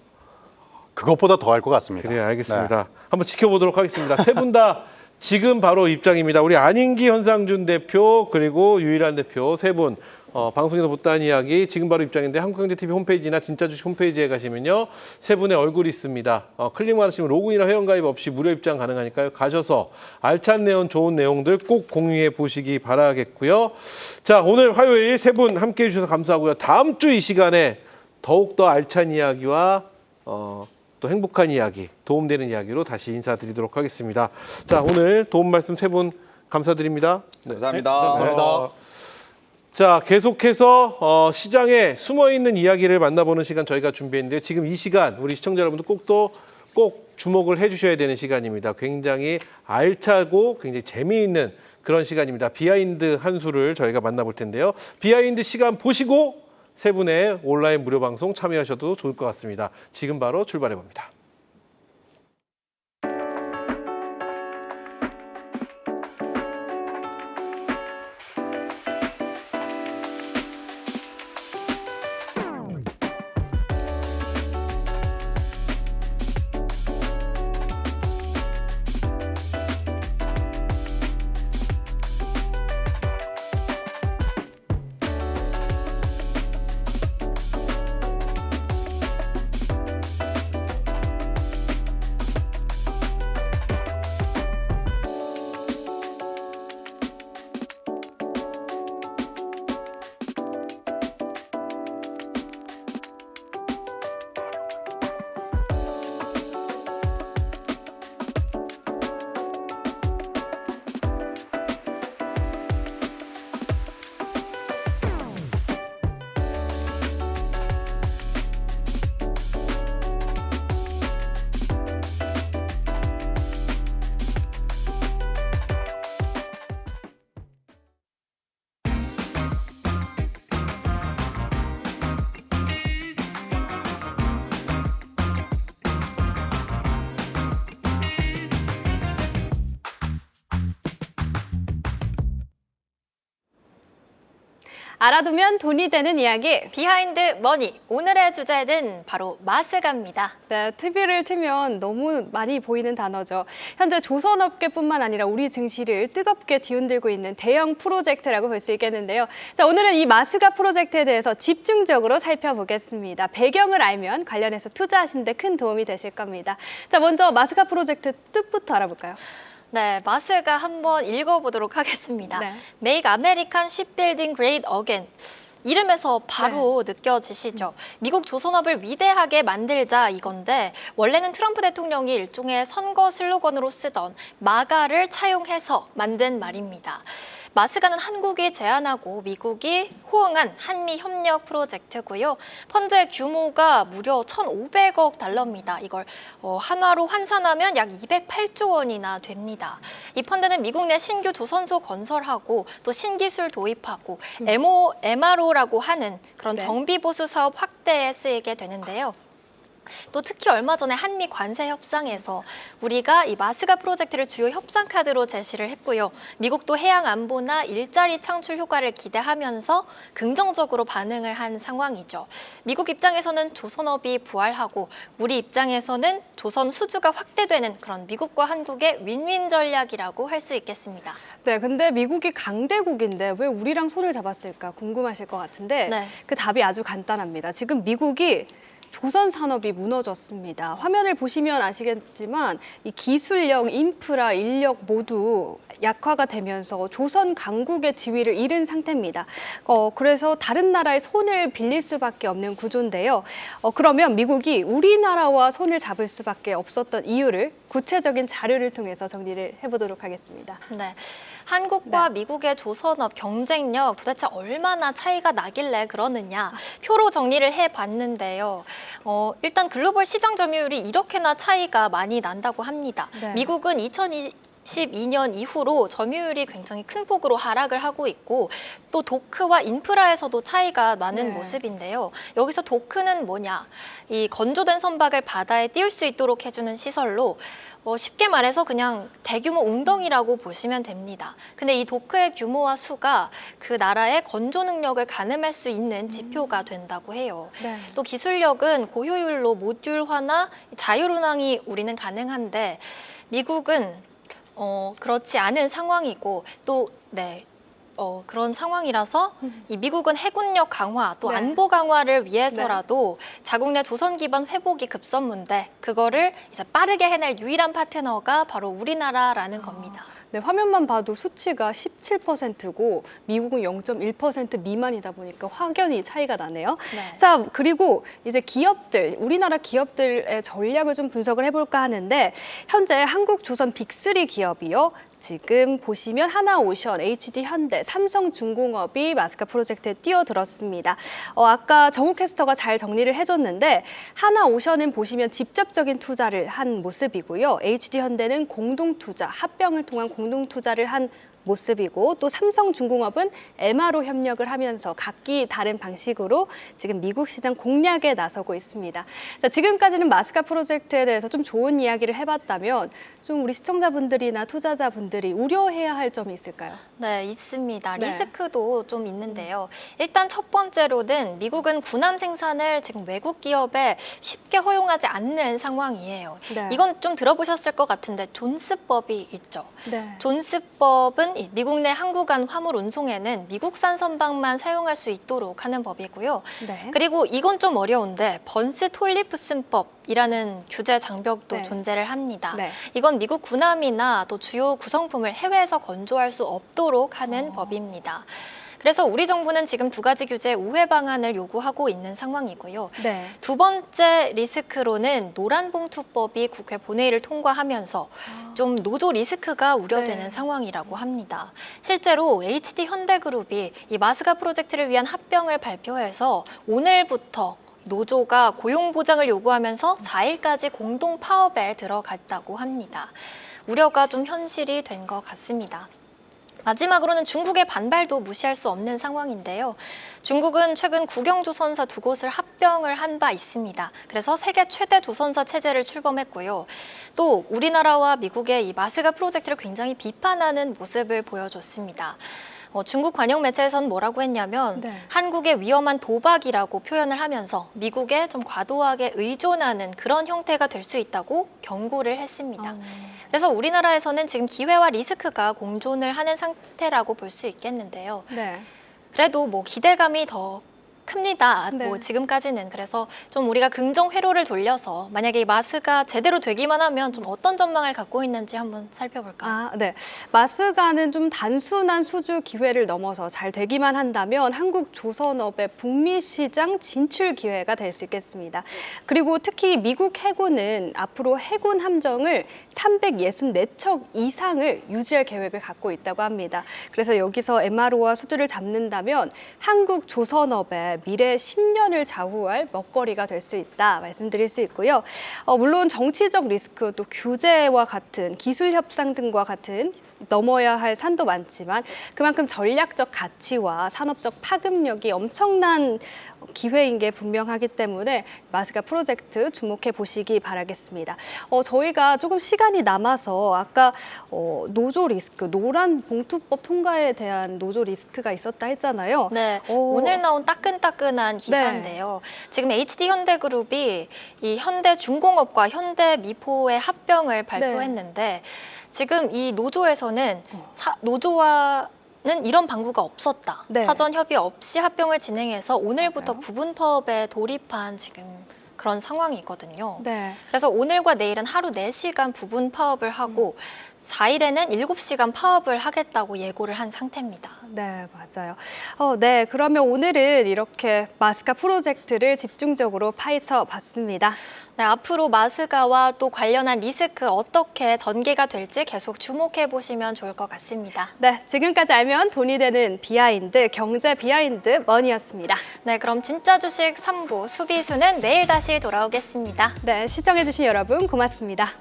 그것보다 더 할 것 같습니다. 그래요, 알겠습니다. 한번 지켜보도록 하겠습니다. 세 분 다 지금 바로 입장입니다. 우리 안인기 현상준 대표 그리고 유일한 대표 세 분 방송에서 못다한 이야기 지금 바로 입장인데 한국경제TV 홈페이지나 진짜주식 홈페이지에 가시면요 세 분의 얼굴이 있습니다. 클릭만 하시면 로그인이나 회원가입 없이 무료 입장 가능하니까요. 가셔서 알찬 내용 좋은 내용들 꼭 공유해 보시기 바라겠고요. 자, 오늘 화요일 세 분 함께해 주셔서 감사하고요. 다음 주 이 시간에 더욱더 알찬 이야기와 또 행복한 이야기, 도움되는 이야기로 다시 인사드리도록 하겠습니다. 자, 오늘 도움 말씀 세 분 감사드립니다. 네. 감사합니다. 자, 계속해서 시장에 숨어있는 이야기를 만나보는 시간 저희가 준비했는데요. 지금 이 시간 우리 시청자 여러분들 꼭 주목을 해주셔야 되는 시간입니다. 굉장히 알차고 굉장히 재미있는 그런 시간입니다. 비하인드 한 수를 저희가 만나볼 텐데요. 비하인드 시간 보시고 세 분의 온라인 무료 방송 참여하셔도 좋을 것 같습니다. 지금 바로 출발해 봅니다. 알아두면 돈이 되는 이야기. 비하인드 머니, 오늘의 주제는 바로 마스가입니다. 네, TV를 틀면 너무 많이 보이는 단어죠. 현재 조선업계뿐만 아니라 우리 증시를 뜨겁게 뒤흔들고 있는 대형 프로젝트라고 볼 수 있겠는데요. 자, 오늘은 이 마스가 프로젝트에 대해서 집중적으로 살펴보겠습니다. 배경을 알면 관련해서 투자하시는 데 큰 도움이 되실 겁니다. 자, 먼저 마스가 프로젝트 뜻부터 알아볼까요? 네, 마스가 한번 읽어보도록 하겠습니다. 네. Make American Shipbuilding Great Again. 이름에서 바로 느껴지시죠? 미국 조선업을 위대하게 만들자 이건데 원래는 트럼프 대통령이 일종의 선거 슬로건으로 쓰던 마가를 차용해서 만든 말입니다. 마스가는 한국이 제안하고 미국이 호응한 한미 협력 프로젝트고요. 펀드의 규모가 무려 1,500억 달러입니다. 이걸 한화로 환산하면 약 208조 원이나 됩니다. 이 펀드는 미국 내 신규 조선소 건설하고 또 신기술 도입하고 MRO라고 하는 그런 네. 정비 보수 사업 확대에 쓰이게 되는데요. 또 특히 얼마 전에 한미 관세 협상에서 우리가 이 마스가 프로젝트를 주요 협상 카드로 제시를 했고요. 미국도 해양 안보나 일자리 창출 효과를 기대하면서 긍정적으로 반응을 한 상황이죠. 미국 입장에서는 조선업이 부활하고 우리 입장에서는 조선 수주가 확대되는 그런 미국과 한국의 윈윈 전략이라고 할 수 있겠습니다. 네, 근데 미국이 강대국인데 왜 우리랑 손을 잡았을까 궁금하실 것 같은데 네. 그 답이 아주 간단합니다. 지금 미국이 조선 산업이 무너졌습니다. 화면을 보시면 아시겠지만 이 기술력, 인프라, 인력 모두 약화가 되면서 조선 강국의 지위를 잃은 상태입니다. 그래서 다른 나라의 손을 빌릴 수밖에 없는 구조인데요. 그러면 미국이 우리나라와 손을 잡을 수밖에 없었던 이유를 구체적인 자료를 통해서 정리를 해보도록 하겠습니다. 네. 한국과 미국의 조선업 경쟁력 도대체 얼마나 차이가 나길래 그러느냐 표로 정리를 해봤는데요. 일단 글로벌 시장 점유율이 이렇게나 차이가 많이 난다고 합니다. 네. 미국은 2012년 이후로 점유율이 굉장히 큰 폭으로 하락을 하고 있고 또 도크와 인프라에서도 차이가 나는 네. 모습인데요. 여기서 도크는 뭐냐? 이 건조된 선박을 바다에 띄울 수 있도록 해주는 시설로 쉽게 말해서 그냥 대규모 웅덩이라고 보시면 됩니다. 근데 이 도크의 규모와 수가 그 나라의 건조 능력을 가늠할 수 있는 지표가 된다고 해요. 네. 또 기술력은 고효율로 모듈화나 자율운항이 우리는 가능한데 미국은 그렇지 않은 상황이고 또 그런 상황이라서 이 미국은 해군력 강화 또 네. 안보 강화를 위해서라도 자국 내 조선 기반 회복이 급선무인데 그거를 이제 빠르게 해낼 유일한 파트너가 바로 우리나라라는 겁니다. 네, 화면만 봐도 수치가 17%고 미국은 0.1% 미만이다 보니까 확연히 차이가 나네요. 네. 자, 그리고 이제 기업들, 우리나라 기업들의 전략을 좀 분석을 해볼까 하는데 현재 한국, 조선 빅3 기업이요. 지금 보시면 하나오션, HD 현대, 삼성중공업이 마스가 프로젝트에 뛰어들었습니다. 아까 정우 캐스터가 잘 정리를 해줬는데 하나오션은 보시면 직접적인 투자를 한 모습이고요. HD 현대는 공동투자, 합병을 통한 공동투자를 한 모습이고 또 삼성중공업은 MRO 협력을 하면서 각기 다른 방식으로 지금 미국 시장 공략에 나서고 있습니다. 자, 지금까지는 마스가 프로젝트에 대해서 좀 좋은 이야기를 해봤다면 좀 우리 시청자분들이나 투자자분들이 우려해야 할 점이 있을까요? 네, 있습니다. 네. 리스크도 좀 있는데요. 일단 첫 번째로는 미국은 군함 생산을 지금 외국 기업에 쉽게 허용하지 않는 상황이에요. 네. 이건 좀 들어보셨을 것 같은데 존스법이 있죠. 네. 존스법은 미국 내 항구간 화물 운송에는 미국산 선박만 사용할 수 있도록 하는 법이고요. 네. 그리고 이건 좀 어려운데 번스 톨리프슨법이라는 규제 장벽도 네. 존재를 합니다. 네. 이건 미국 군함이나 또 주요 구성품을 해외에서 건조할 수 없도록 하는 법입니다. 그래서 우리 정부는 지금 두 가지 규제 우회 방안을 요구하고 있는 상황이고요. 네. 두 번째 리스크로는 노란봉투법이 국회 본회의를 통과하면서 좀 노조 리스크가 우려되는 네. 상황이라고 합니다. 실제로 HD 현대그룹이 이 마스가 프로젝트를 위한 합병을 발표해서 오늘부터 노조가 고용 보장을 요구하면서 4일까지 공동 파업에 들어갔다고 합니다. 우려가 좀 현실이 된 것 같습니다. 마지막으로는 중국의 반발도 무시할 수 없는 상황인데요. 중국은 최근 국영조선사 두 곳을 합병을 한 바 있습니다. 그래서 세계 최대 조선사 체제를 출범했고요. 또 우리나라와 미국의 이 마스가 프로젝트를 굉장히 비판하는 모습을 보여줬습니다. 중국 관영 매체에서는 뭐라고 했냐면 네. 한국의 위험한 도박이라고 표현을 하면서 미국에 좀 과도하게 의존하는 그런 형태가 될 수 있다고 경고를 했습니다. 그래서 우리나라에서는 지금 기회와 리스크가 공존을 하는 상태라고 볼 수 있겠는데요. 네. 그래도 뭐 기대감이 더 큽니다. 네. 뭐 지금까지는. 그래서 좀 우리가 긍정 회로를 돌려서 만약에 이 마스가 제대로 되기만 하면 좀 어떤 전망을 갖고 있는지 한번 살펴볼까요? 아, 네. 마스가는 좀 단순한 수주 기회를 넘어서 잘 되기만 한다면 한국 조선업의 북미 시장 진출 기회가 될 수 있겠습니다. 그리고 특히 미국 해군은 앞으로 해군 함정을 364척 이상을 유지할 계획을 갖고 있다고 합니다. 그래서 여기서 MRO와 수주를 잡는다면 한국 조선업의 미래 10년을 좌우할 먹거리가 될 수 있다 말씀드릴 수 있고요. 물론 정치적 리스크 또 규제와 같은 기술 협상 등과 같은 넘어야 할 산도 많지만 그만큼 전략적 가치와 산업적 파급력이 엄청난 기회인 게 분명하기 때문에 마스가 프로젝트 주목해 보시기 바라겠습니다. 저희가 조금 시간이 남아서 아까 노조 리스크, 노란 봉투법 통과에 대한 노조 리스크가 있었다 했잖아요. 네, 오. 오늘 나온 따끈따끈한 기사인데요. 지금 HD 현대그룹이 이 현대중공업과 현대미포의 합병을 발표했는데 지금 이 노조에서는 노조와는 이런 방구가 없었다. 네. 사전 협의 없이 합병을 진행해서 오늘부터 맞아요. 부분 파업에 돌입한 지금 그런 상황이거든요. 네. 그래서 오늘과 내일은 하루 4시간 부분 파업을 하고 4일에는 7시간 파업을 하겠다고 예고를 한 상태입니다. 네, 맞아요. 네, 그러면 오늘은 이렇게 마스카 프로젝트를 집중적으로 파헤쳐 봤습니다. 네, 앞으로 마스가와 또 관련한 리스크 어떻게 전개가 될지 계속 주목해 보시면 좋을 것 같습니다. 네, 지금까지 알면 돈이 되는 비하인드, 경제 비하인드 머니였습니다. 네, 그럼 진짜 주식 3부 수비수는 내일 다시 돌아오겠습니다. 네, 시청해주신 여러분 고맙습니다.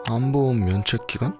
안보험 면책 기간?